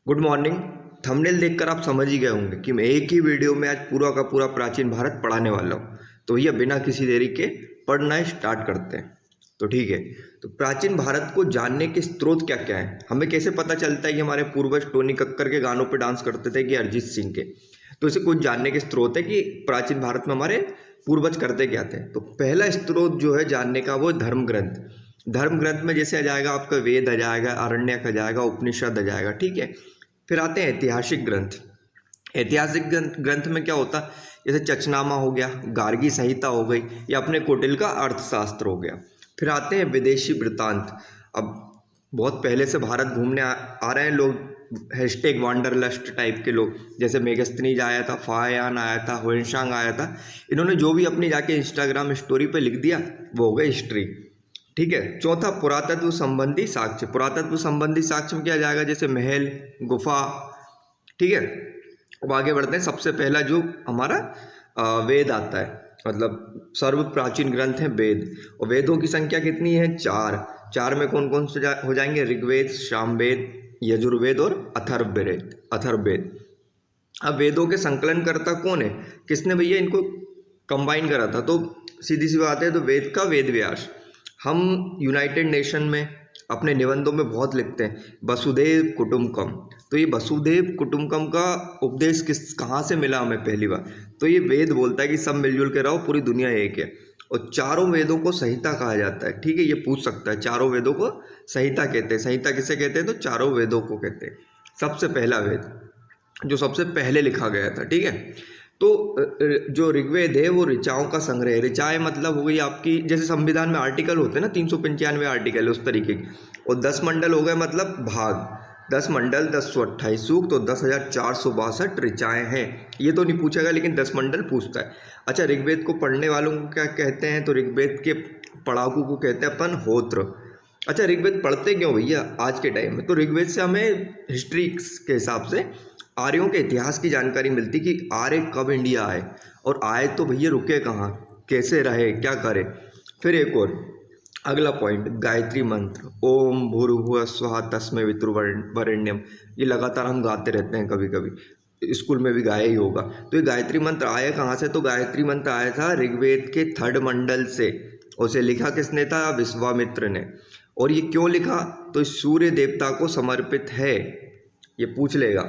Good morning. Thumbnail देखकर आप समझ ही गए होंगे कि मैं एक ही वीडियो में आज पूरा का पूरा प्राचीन भारत पढ़ाने वाला हूँ। तो भैया बिना किसी देरी के पढ़ना स्टार्ट करते हैं। तो ठीक है। तो प्राचीन भारत को जानने के स्रोत क्या क्या हैं, हमें कैसे पता चलता है कि हमारे पूर्वज टोनी कक्कर के गानों पे डांस करते थे कि अरिजीत सिंह के। तो इसे कुछ जानने के स्रोत है कि प्राचीन भारत में हमारे पूर्वज करते क्या थे। तो पहला स्रोत जो है जानने का वो धर्म ग्रंथ। धर्म ग्रंथ में जैसे आ जाएगा आपका वेद आ जाएगा, आरण्यक आ जाएगा, उपनिषद आ जाएगा। ठीक है। फिर आते हैं ऐतिहासिक ग्रंथ। ऐतिहासिक ग्रंथ में क्या होता है, जैसे चचनामा हो गया, गार्गी संहिता हो गई, या अपने कौटिल्य का अर्थशास्त्र हो गया। फिर आते हैं विदेशी वृत्तांत। अब बहुत पहले से भारत घूमने आ रहे हैं लोग, हैशटैग वांडरलस्ट टाइप के लोग, जैसे मेगस्थनीज आया था, फायान आया था, हुएनसांग आया था। इन्होंने जो भी अपनी जाके इंस्टाग्राम स्टोरी पे लिख दिया वो हो गया हिस्ट्री। ठीक है। चौथा पुरातत्व संबंधी साक्ष्य। पुरातत्व संबंधी साक्ष्य में क्या जाएगा, जैसे महल, गुफा। ठीक है। अब आगे बढ़ते हैं। सबसे पहला जो हमारा वेद आता है, मतलब सर्व प्राचीन ग्रंथ है वेद। और वेदों की संख्या कितनी है? चार। चार में कौन कौन से हो जाएंगे? ऋग्वेद, सामवेद, यजुर्वेद और अथर्ववेद। अब वेदों के संकलनकर्ता कौन है, किसने भैया इनको कंबाइन करा था? तो सीधी सी बात है, तो वेद का वेद व्यास। हम यूनाइटेड नेशन में अपने निबंधों में बहुत लिखते हैं वसुधैव कुटुंबकम। तो ये वसुधैव कुटुंबकम का उपदेश कहाँ से मिला हमें? पहली बार तो ये वेद बोलता है कि सब मिलजुल के रहो, पूरी दुनिया एक है। और चारों वेदों को संहिता कहा जाता है। ठीक है, ये पूछ सकता है। चारों वेदों को संहिता कहते हैं। संहिता किसे कहते हैं? तो चारों वेदों को कहते हैं। सबसे पहला वेद जो सबसे पहले लिखा गया था। ठीक है। तो जो ऋग्वेद है वो ऋचाओं का संग्रह है। ऋचाएं मतलब हो गई आपकी, जैसे संविधान में आर्टिकल होते हैं ना, 395 आर्टिकल है उस तरीके की। और 10 मंडल हो गए, मतलब भाग। 10 मंडल, 1028 सूक्त, तो 10,462 ऋचाएं हैं। ये तो नहीं पूछेगा, लेकिन 10 मंडल पूछता है। अच्छा, ऋग्वेद को पढ़ने वालों को क्या कहते हैं? तो ऋग्वेद के पढ़ाकू को कहते हैं अपन होत्र। अच्छा, ऋग्वेद पढ़ते क्यों भैया आज के टाइम में? तो ऋग्वेद से हमें हिस्ट्री के हिसाब से आर्यों के इतिहास की जानकारी मिलती कि आर्य कब इंडिया आए, और आए तो भैया रुके कहाँ, कैसे रहे, क्या करे। फिर एक और अगला पॉइंट, गायत्री मंत्र। ओम भूर्भुवः स्वः तस्मै वितुर्वरेण्यम। ये लगातार हम गाते रहते हैं, कभी कभी स्कूल में भी गाया ही होगा। तो ये गायत्री मंत्र आया कहाँ से? तो गायत्री मंत्र आया था ऋग्वेद के 3rd मंडल से। उसे लिखा किसने था? विश्वामित्र ने। और ये क्यों लिखा? तो सूर्य देवता को समर्पित है, ये पूछ लेगा।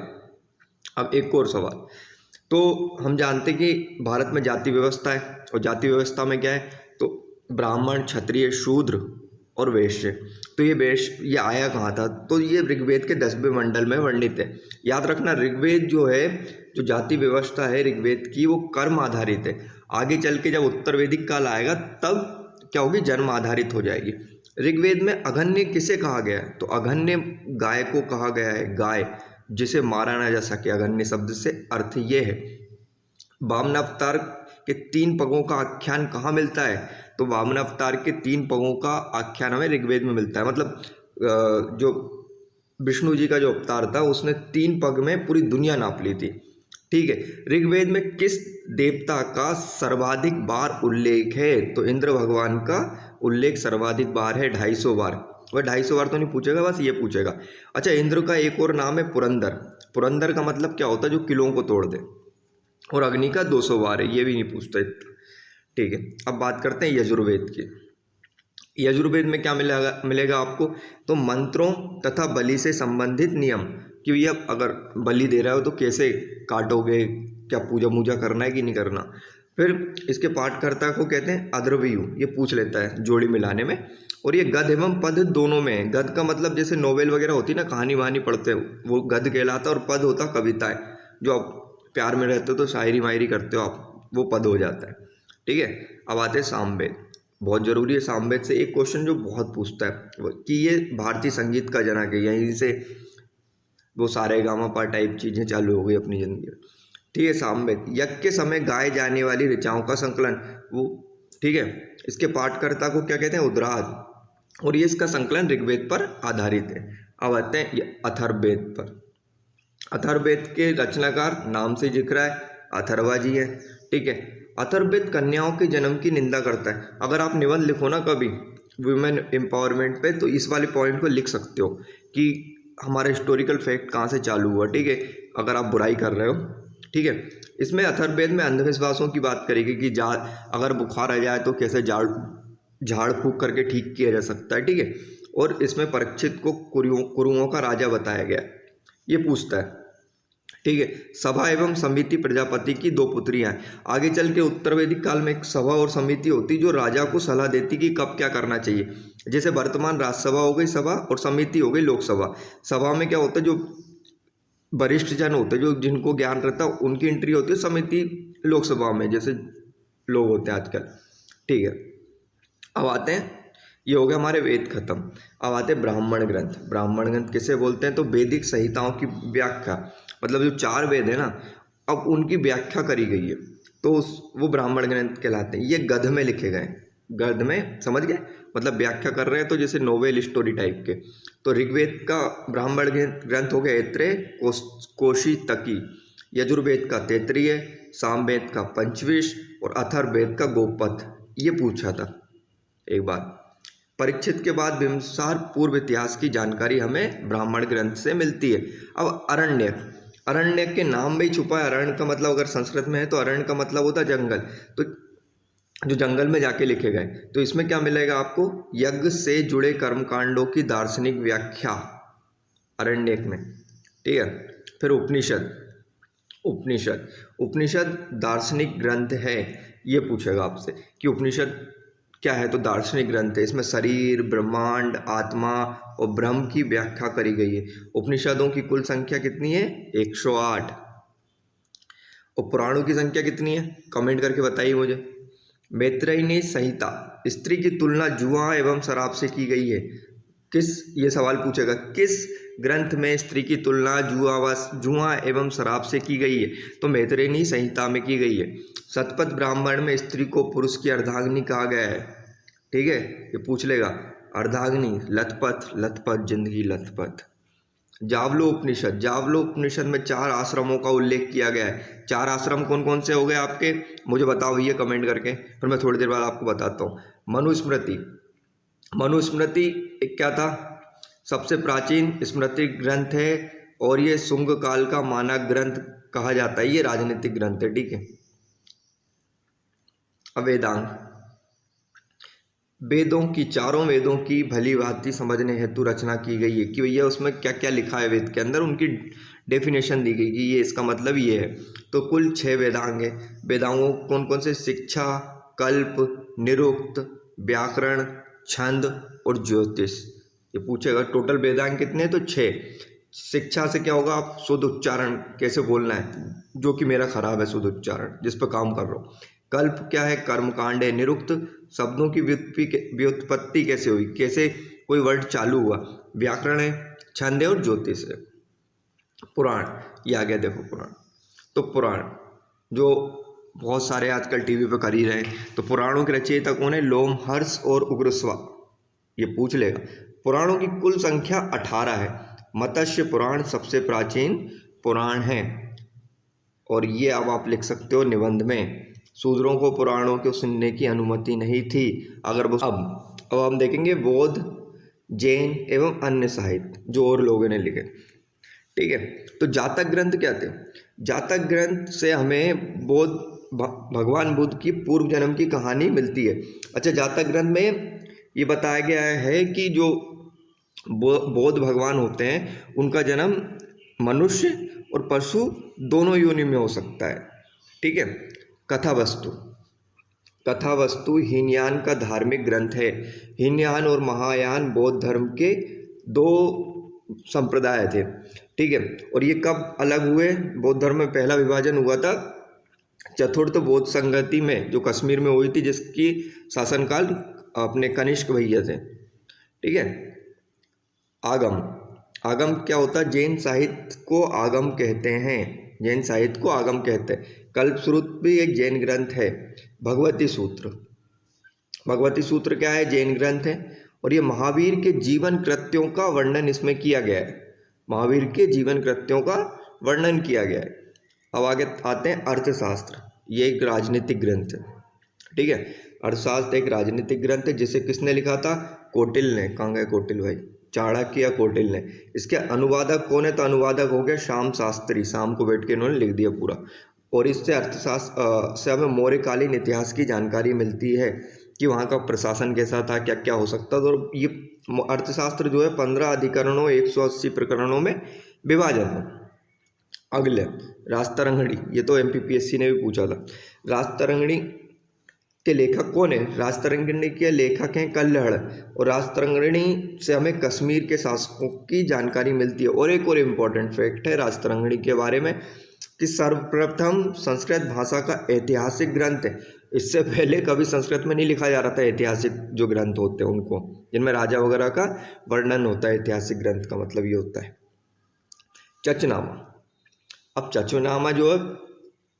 अब एक और सवाल। तो हम जानते हैं कि भारत में जाति व्यवस्था है, और जाति व्यवस्था में क्या है? तो ब्राह्मण, क्षत्रिय, शूद्र और वैश्य। तो ये आया कहाँ था? तो ये ऋग्वेद के 10वें मंडल में वर्णित है। याद रखना, ऋग्वेद जो है, जो जाति व्यवस्था है ऋग्वेद की, वो कर्म आधारित है। आगे चल के जब उत्तर वैदिक काल आएगा तब क्या होगी? जन्म आधारित हो जाएगी। ऋग्वेद में अघन्य किसे कहा गया है? तो अघन्य गाय को कहा गया है, गाय जिसे मारा ना जा सके। अघन्य शब्द से अर्थ ये है। वामन अवतार के 3 पगों का आख्यान कहाँ मिलता है? तो वामन अवतार के 3 पगों का आख्यान हमें ऋग्वेद में मिलता है। मतलब जो विष्णु जी का जो अवतार था उसने 3 पग में पूरी दुनिया नाप ली थी। ठीक है। ऋग्वेद में किस देवता का सर्वाधिक बार उल्लेख है? तो इंद्र भगवान का उल्लेख सर्वाधिक बार है, 250 बार। वह 250 बार तो नहीं पूछेगा, बस ये पूछेगा। अच्छा, इंद्र का एक और नाम है पुरंदर। पुरंदर का मतलब क्या होता है? जो किलों को तोड़ दे। और अग्नि का 200 बार है, ये भी नहीं पूछता इतना। ठीक है। अब बात करते हैं यजुर्वेद की। यजुर्वेद में क्या मिलेगा आपको? तो मंत्रों तथा बलि से संबंधित नियम, कि भैया अगर बलि दे रहे हो तो कैसे काटोगे, क्या पूजा मूजा करना है कि नहीं करना। फिर इसके पाठकर्ता को कहते हैं अद्रव्यु, ये पूछ लेता है जोड़ी मिलाने में। और ये गद्य एवं पद दोनों में है। गद्य का मतलब जैसे नोवेल वगैरह होती है ना, कहानी वहानी पढ़ते हो, वो गद्य कहलाता है। और पद होता कविताएं, जो आप प्यार में रहते हो तो शायरी वायरी करते हो आप, वो पद हो जाता है। ठीक है। अब आते हैं सामवेद। बहुत जरूरी है सामवेद से एक क्वेश्चन जो बहुत पूछता है कि ये भारतीय संगीत का जनक है, यहीं से वो सारे गामा पा टाइप चीजें चालू हो गई अपनी जिंदगी में। ठीक है। सामवेद यज्ञ के समय गाए जाने वाली ऋचाओं का संकलन, वो ठीक है। इसके पाठकर्ता को क्या कहते हैं? उद्राद। और ये इसका संकलन ऋग्वेद पर आधारित है। अब आते हैं अथर्ववेद पर। अथर्ववेद के रचनाकार नाम से जिक्र है, अथर्वा जी है। ठीक है। अथर्ववेद कन्याओं के जन्म की निंदा करता है। अगर आप निबंध लिखो ना कभी वुमेन एम्पावरमेंट पे, तो इस वाले पॉइंट को लिख सकते हो कि हमारा हिस्टोरिकल फैक्ट कहाँ से चालू हुआ, ठीक है, अगर आप बुराई कर रहे हो, ठीक है। इसमें अथर्ववेद में अंधविश्वासों की बात करेगी कि अगर बुखार आ जाए तो कैसे झाड़ फूक करके ठीक किया जा सकता है, ठीक है। और इसमें परीक्षित को कुरुओं का राजा बताया गया, ये पूछता है, ठीक है। सभा एवं समिति प्रजापति की दो पुत्रियां हैं। आगे चल के उत्तर वैदिक काल में एक सभा और समिति होती जो राजा को सलाह देती कि कब क्या करना चाहिए। जैसे वर्तमान राज्यसभा हो गई सभा और समिति हो गई लोकसभा। सभा में क्या होता है, जो वरिष्ठ जन होते हैं, जो जिनको ज्ञान रहता है, उनकी एंट्री होती है। समिति लोकसभा में जैसे लोग होते हैं आजकल, ठीक है। अब आते हैं, ये हो गया हमारे वेद खत्म। अब आते हैं ब्राह्मण ग्रंथ। ब्राह्मण ग्रंथ किसे बोलते हैं, तो वैदिक संहिताओं की व्याख्या, मतलब जो 4 वेद है ना, अब उनकी व्याख्या करी गई है, तो वो ब्राह्मण ग्रंथ कहलाते हैं। ये गद्य में लिखे गए, गद्य में, समझ गए, मतलब व्याख्या कर रहे हैं तो जैसे नोवेल स्टोरी टाइप के। तो ऋग्वेद का ब्राह्मण ग्रंथ हो गया ऐत्रेय कोशितकी, यजुर्वेद का तैत्तिरीय, सामवेद का पंचविश और अथर्ववेद का गोपथ। ये पूछा था एक बार परीक्षित के बाद बिंबिसार पूर्व इतिहास की जानकारी हमें ब्राह्मण ग्रंथ से मिलती है। अब अरण्यक, अरण्यक के नाम में ही छुपा है। अरण्य का मतलब अगर संस्कृत में है तो अरण्य का मतलब होता है जंगल, तो जो जंगल में जाके लिखे गए। तो इसमें क्या मिलेगा आपको, यज्ञ से जुड़े कर्मकांडों की दार्शनिक व्याख्या अरण्यक में, ठीक है। फिर उपनिषद, उपनिषद, उपनिषद दार्शनिक ग्रंथ है। ये पूछेगा आपसे कि उपनिषद क्या है, तो दार्शनिक ग्रंथ है। इसमें शरीर, ब्रह्मांड, आत्मा और ब्रह्म की व्याख्या करी गई है। उपनिषदों की कुल संख्या कितनी है, 108। और पुराणों की संख्या कितनी है, कमेंट करके बताइए मुझे। मैत्रेयी संहिता, स्त्री की तुलना जुआ एवं शराब से की गई है। किस, ये सवाल पूछेगा, किस ग्रंथ में स्त्री की तुलना जुआ एवं शराब से की गई है, तो मैत्रेयी संहिता में की गई है। शतपथ ब्राह्मण में स्त्री को पुरुष की अर्धांगिनी कहा गया है, ठीक है, ये पूछ लेगा। अर्धांगिनी, लथपथ, लथपथ जिंदगी लथपथ। जावलो उपनिषद, जावलो उपनिषद में 4 आश्रमों का उल्लेख किया गया है। 4 आश्रम कौन कौन से हो गए आपके, मुझे बताओ भैया कमेंट करके, फिर मैं थोड़ी देर बाद आपको बताता हूँ। मनुस्मृति, मनुस्मृति एक क्या था, सबसे प्राचीन स्मृति ग्रंथ है और ये शुंग काल का मानक ग्रंथ कहा जाता है। ये राजनीतिक ग्रंथ है, ठीक है। अब वेदांग, वेदों की, चारों वेदों की भली भांति समझने हेतु रचना की गई है कि भैया उसमें क्या क्या लिखा है वेद के अंदर, उनकी डेफिनेशन दी गई कि ये इसका मतलब ये है। तो कुल 6 वेदांग है। वेदांगों कौन कौन से, शिक्षा, कल्प, निरुक्त, व्याकरण, छंद और ज्योतिष। ये पूछेगा टोटल वेदांग कितने हैं, तो 6। शिक्षा से क्या होगा, आप शुद्ध उच्चारण कैसे बोलना है, जो कि मेरा खराब है शुद्ध उच्चारण, जिस पर काम कर रहा हूँ। कल्प क्या है, कर्मकांड है। निरुक्त, शब्दों की व्युत्पत्ति कैसे हुई, कैसे कोई वर्ड चालू हुआ। व्याकरण है। छंद है और ज्योतिष है। पुराण, ये आ गया देखो पुराण। तो पुराण जो बहुत सारे आजकल टीवी पे कर ही रहे हैं, तो पुराणों के रचयिता कौन है, लोमहर्ष और उग्रस्वा, ये पूछ लेगा। पुराणों की कुल संख्या 18 है। मत्स्य पुराण सबसे प्राचीन पुराण है, और ये अब आप लिख सकते हो निबंध में। शूद्रों को पुराणों को सुनने की अनुमति नहीं थी। अगर वो अब हम देखेंगे बौद्ध, जैन एवं अन्य साहित्य जो और लोगों ने लिखे, ठीक है। तो जातक ग्रंथ क्या थे, जातक ग्रंथ से हमें भगवान बुद्ध की पूर्व जन्म की कहानी मिलती है। अच्छा, जातक ग्रंथ में ये बताया गया है कि जो बौद्ध भगवान होते हैं उनका जन्म मनुष्य और पशु दोनों योनि में हो सकता है, ठीक है। कथावस्तु, कथावस्तु हीनयान का धार्मिक ग्रंथ है। हीनयान और महायान बौद्ध धर्म के 2 संप्रदाय थे, ठीक है। और ये कब अलग हुए, बौद्ध धर्म में पहला विभाजन हुआ था चतुर्थ बौद्ध संगति में, जो कश्मीर में हुई थी, जिसकी शासनकाल अपने कनिष्क भैया थे, ठीक है। आगम, आगम क्या होता है, जैन साहित्य को आगम कहते हैं, जैन साहित्य को आगम कहते हैं। कल्पश्रुत भी एक जैन ग्रंथ है। भगवती सूत्र, भगवती सूत्र क्या है, जैन ग्रंथ है, और ये महावीर के जीवन कृत्यों का वर्णन इसमें किया गया है। महावीर के जीवन कृत्यों का वर्णन किया गया है। अब आगे आते हैं अर्थशास्त्र, ये एक राजनीतिक ग्रंथ है, ठीक है। अर्थशास्त्र एक राजनीतिक ग्रंथ है जिसे किसने लिखा था, कौटिल्य ने। कहाँ गए कौटिल्य भाई, चाणक्य या कौटिल्य ने। इसके अनुवादक कौन है? तो अनुवादक हो गया श्याम शास्त्री, शाम को बैठ के इन्होंने लिख दिया पूरा। और इससे अर्थशास्त्र से हमें मौर्यकालीन इतिहास की जानकारी मिलती है कि वहाँ का प्रशासन कैसा था, क्या क्या हो सकता था। और ये अर्थशास्त्र जो है 15 अधिकरणों 180 प्रकरणों में विभाजन है। अगले राजतरंगिणी, ये तो MPPSC ने भी पूछा था। राजतरंगिणी के लेखक कौन है? राजतरंगिणी के लेखक हैं कल्हड़। और राजतरंगिणी से हमें कश्मीर के शासकों की जानकारी मिलती है। और एक और इम्पोर्टेंट फैक्ट है राजतरंगिणी के बारे में कि सर्वप्रथम संस्कृत भाषा का ऐतिहासिक ग्रंथ है। इससे पहले कभी संस्कृत में नहीं लिखा जा रहा था। ऐतिहासिक जो ग्रंथ होते हैं उनको, जिनमें राजा वगैरह का वर्णन होता है, ऐतिहासिक ग्रंथ का मतलब ये होता है। चचनामा, अब चचनामा जो है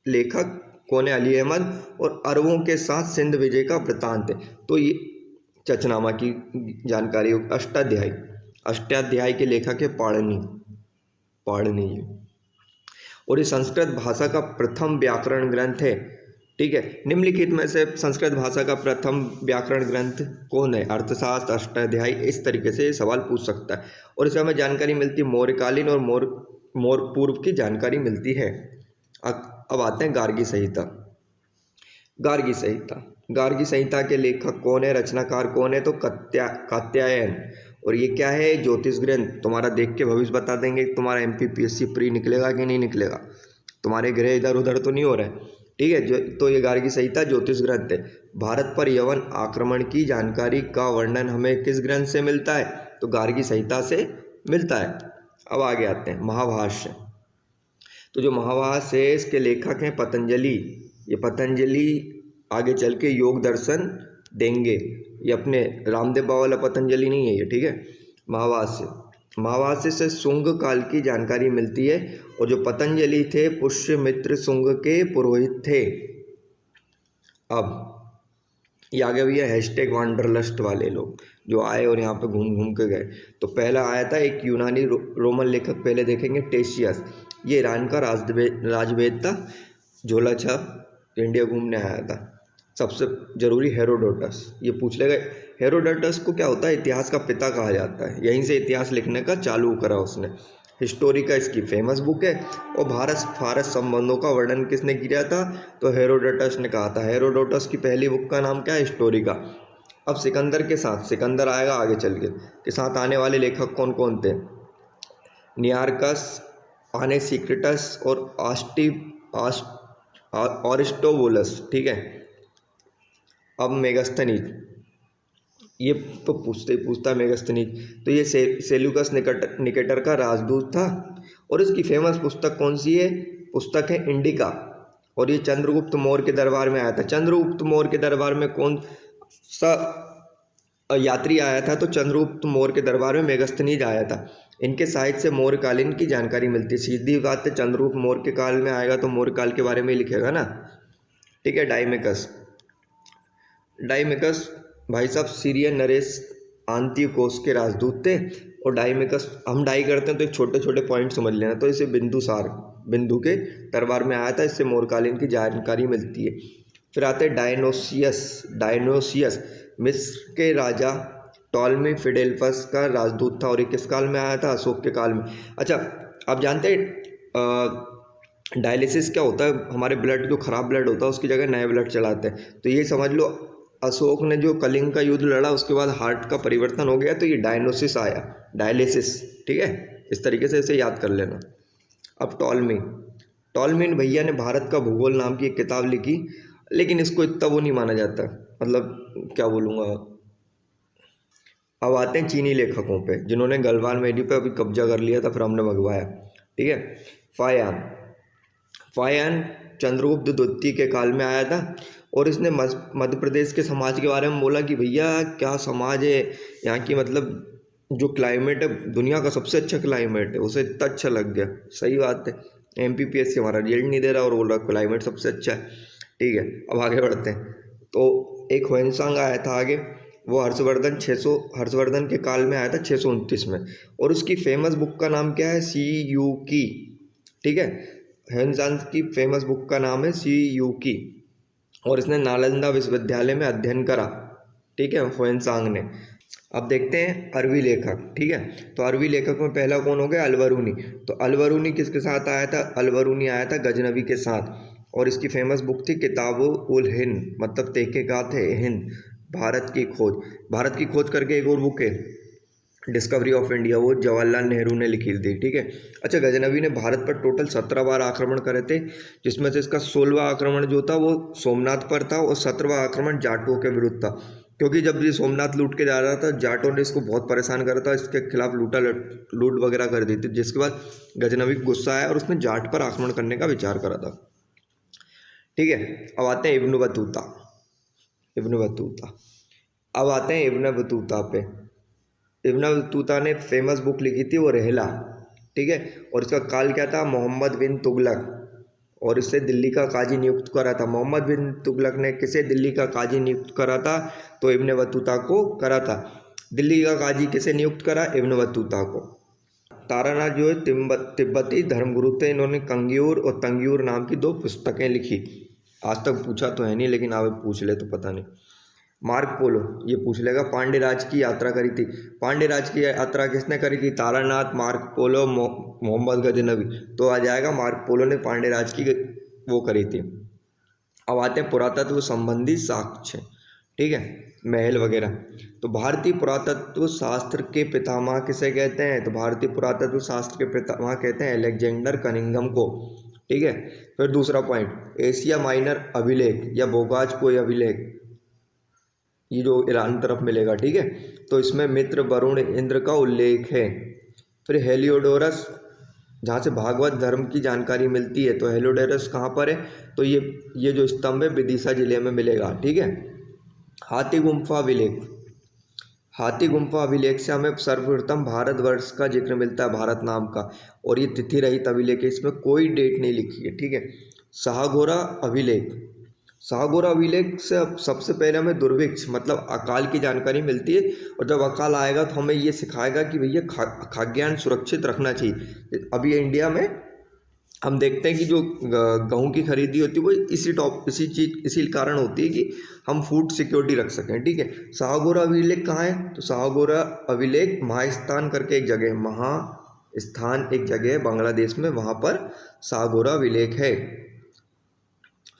लेखक कौन है? अली अहमद। और अरबों के साथ सिंध विजय का वृतांत है। तो ये चचनामा की जानकारी। अष्टाध्यायी, अष्टाध्यायी के लेखक है पाणिनि जी। और ये संस्कृत भाषा का प्रथम व्याकरण ग्रंथ है। ठीक है, निम्नलिखित में से संस्कृत भाषा का प्रथम व्याकरण ग्रंथ कौन है? अर्थशास्त्र, अष्टाध्यायी, इस तरीके से ये सवाल पूछ सकता है। और इसमें हमें जानकारी मिलती है मौर्यकालीन और मौर्य पूर्व की जानकारी मिलती है। अब आते हैं गार्गी संहिता। गार्गी संहिता, गार्गी संहिता के लेखक कौन है? रचनाकार कौन है? तो कात्यायन। और ये क्या है? ज्योतिष ग्रंथ। तुम्हारा देख के भविष्य बता देंगे तुम्हारा MPPSC प्री निकलेगा कि नहीं निकलेगा, तुम्हारे ग्रह इधर उधर तो नहीं हो रहे हैं। ठीक है, तो ये गार्गी संहिता ज्योतिष ग्रंथ है। भारत पर यवन आक्रमण की जानकारी का वर्णन हमें किस ग्रंथ से मिलता है? तो गार्गी संहिता से मिलता है। अब आगे आते हैं महाभाष्य। तो जो महाभाष्य है इसके लेखक हैं पतंजलि। ये पतंजलि आगे चल के योग दर्शन देंगे। ये अपने रामदेव बाबा वाला पतंजलि नहीं है ये। ठीक है, महाभाष्य से शुंग काल की जानकारी मिलती है। और जो पतंजलि थे पुष्यमित्र शुंग के पुरोहित थे। अब ये आगे भी है हैशटैग वांडरलस्ट वाले लोग जो आए और यहाँ पे घूम घूम के गए। तो पहला आया था एक यूनानी रोमन लेखक, पहले देखेंगे टेशियस। ये ईरान का राजवेद था, झोला छाप इंडिया घूमने आया था। सबसे जरूरी हेरोडोटस, ये पूछ लेगा हेरोडोटस को क्या होता है? इतिहास का पिता कहा जाता है। यहीं से इतिहास लिखने का चालू करा उसने। हिस्टोरिका इसकी फेमस बुक है। और भारत फारस संबंधों का वर्णन किसने किया था? तो हेरोडोटस ने कहा था। हेरोडोटस की पहली बुक का नाम क्या है? हिस्टोरिका। अब सिकंदर के साथ, सिकंदर आएगा आगे चल के साथ आने वाले लेखक कौन कौन थे? नियार्कस, आनेसिक्रिटस और ऑरिस्टोबुलस। ठीक है, अब मेगास्थनीज, ये तो पूछता है मेगास्थनीज। तो ये सेल्यूकस निकेटर का राजदूत था। और इसकी फेमस पुस्तक कौन सी है? पुस्तक है इंडिका। और ये चंद्रगुप्त मौर्य के दरबार में आया था। चंद्रगुप्त मौर्य के दरबार में कौन सा यात्री आया था? तो चंद्रगुप्त मौर्य के दरबार में मेगास्थनीज आया था। इनके साहित्य से मौर्यकालीन की जानकारी मिलती है। सीधी बात है, चंद्रगुप्त मौर्य के काल में आएगा तो मौर्य काल के बारे में ही लिखेगा ना। ठीक है, डाइमेकस भाई साहब सीरियन नरेश आंतियोकोस के राजदूत थे। और डाइमेकस, हम डाई करते हैं तो एक छोटे छोटे पॉइंट समझ लेना। तो इसे बिंदु के दरबार में आया था। इससे मौर्यकालीन की जानकारी मिलती है। फिर आते हैं डायनोसियस मिस्र के राजा टॉलमी फिडेल्फस का राजदूत था। और ये किस काल में आया था? अशोक के काल में। अच्छा, आप जानते हैं डायलिसिस क्या होता है? हमारे ब्लड जो खराब ब्लड होता है उसकी जगह नया ब्लड चलाते हैं। तो ये समझ लो अशोक ने जो कलिंग का युद्ध लड़ा उसके बाद हार्ट का परिवर्तन हो गया, तो ये डायलिसिस। ठीक है, इस तरीके से इसे याद कर लेना। अब टॉलमी भैया ने भारत का भूगोल नाम की एक किताब लिखी, लेकिन इसको इतना वो नहीं माना जाता, मतलब क्या बोलूँगा। अब आते हैं चीनी लेखकों पे जिन्होंने गलवान वैली पे अभी कब्जा कर लिया था, फिर हमने भगवाया। ठीक है, फायान चंद्रगुप्त द्वितीय के काल में आया था। और इसने मध्य प्रदेश के समाज के बारे में बोला कि भैया क्या समाज है यहाँ की, मतलब जो क्लाइमेट है दुनिया का सबसे अच्छा क्लाइमेट है। उसे इतना अच्छा लग गया। सही बात है, MPPSC हमारा रिजल्ट नहीं दे रहा और बोल रहा क्लाइमेट सबसे अच्छा है। ठीक है, अब आगे बढ़ते हैं। तो एक ह्वेनसांग आया था आगे, वो हर्षवर्धन के काल में आया था 629 में। और उसकी फेमस बुक का नाम क्या है? सीयूकी। ठीक है, ह्वेनसांग की फेमस बुक का नाम है सीयूकी। और इसने नालंदा विश्वविद्यालय में अध्ययन करा। ठीक है, ह्वेनसांग ने। अब देखते हैं अरबी लेखक, ठीक है। तो अरबी लेखक में पहला कौन हो गया, अलबरूनी। तो अलबरूनी किसके साथ आया था, अलबरूनी आया था गजनवी के साथ, और इसकी फेमस बुक थी किताब उल हिंद, मतलब तहकीकात है हिंद, भारत की खोज। भारत की खोज करके एक और बुक है डिस्कवरी ऑफ इंडिया, वो जवाहरलाल नेहरू ने लिखी थी, ठीक है। अच्छा, गजनवी ने भारत पर टोटल 17 बार आक्रमण करे थे, जिसमें से इसका 16वां आक्रमण जो था वो सोमनाथ पर था, और 17वां आक्रमण जाटों के विरुद्ध था। क्योंकि जब ये सोमनाथ लूट के जा रहा था, जाटों ने इसको बहुत परेशान करा था, इसके खिलाफ लूट वगैरह कर दी थी, जिसके बाद गजनवी को गुस्सा आया और उसने जाट पर आक्रमण करने का विचार करा था, ठीक है। अब आते हैं इब्न बतूता। इब्न बतूता अब आते हैं इब्न बतूता पे। इब्न बतूता ने फेमस बुक लिखी थी वो रहला, ठीक है। और इसका काल क्या था, मोहम्मद बिन तुगलक, और इससे दिल्ली का काजी नियुक्त करा था। मोहम्मद बिन तुगलक ने किसे दिल्ली का काजी नियुक्त करा था, तो इब्न बतूता को करा था। दिल्ली का काजी किसे नियुक्त करा, इब्न बतूता को। तारानाथ जो है तिब्बती धर्मगुरु थे, इन्होंने कंग्यूर और तंग्यूर नाम की 2 पुस्तकें लिखी। आज तक पूछा तो है नहीं, लेकिन आप पूछ ले तो पता नहीं। मार्क पोलो, ये पूछ लेगा, पांड्य राज की यात्रा करी थी। पांड्य राज की यात्रा किसने करी थी, तारानाथ, मार्क पोलो, मोहम्मद गजनवी। तो आ जाएगा मार्क पोलो ने पांड्य राज की वो करी थी। अब आते हैं पुरातत्व संबंधी साक्ष्य, ठीक है, महल वगैरह। तो भारतीय पुरातत्व शास्त्र के पितामह किसे कहते हैं, तो भारतीय पुरातत्व शास्त्र के पितामह कहते हैं अलेक्जेंडर कनिंघम को, ठीक है। फिर दूसरा पॉइंट, एशिया माइनर अभिलेख या बोगाज कोई अभिलेख, ये जो ईरान तरफ मिलेगा, ठीक है। तो इसमें मित्र, वरुण, इंद्र का उल्लेख है। फिर हेलियोडोरस, जहाँ से भागवत धर्म की जानकारी मिलती है, तो हेलियोडोरस कहाँ पर है, तो ये जो स्तंभ है विदिशा जिले में मिलेगा, ठीक है। हाथी गुम्फा अभिलेख, हाथी गुम्फा अभिलेख से हमें सर्वप्रथम भारतवर्ष का जिक्र मिलता है, भारत नाम का, और ये तिथि रहित अभिलेख है, इसमें कोई डेट नहीं लिखी है, ठीक है। शाहगोरा अभिलेख, शाहगोरा अभिलेख से सबसे पहले हमें दुर्भिक्ष मतलब अकाल की जानकारी मिलती है, और जब अकाल आएगा तो हमें ये सिखाएगा कि भैया खाद्यान्न सुरक्षित रखना चाहिए। अभी इंडिया में हम देखते हैं कि जो गेहूँ की खरीदी होती है वो इसी कारण होती है कि हम फूड सिक्योरिटी रख सकें, ठीक है। शाहगोरा अभिलेख कहाँ है, तो शाहगोरा अभिलेख महास्थान करके एक जगह है, महास्थान एक जगह है बांग्लादेश में, वहाँ पर शाहगोरा अभिलेख है।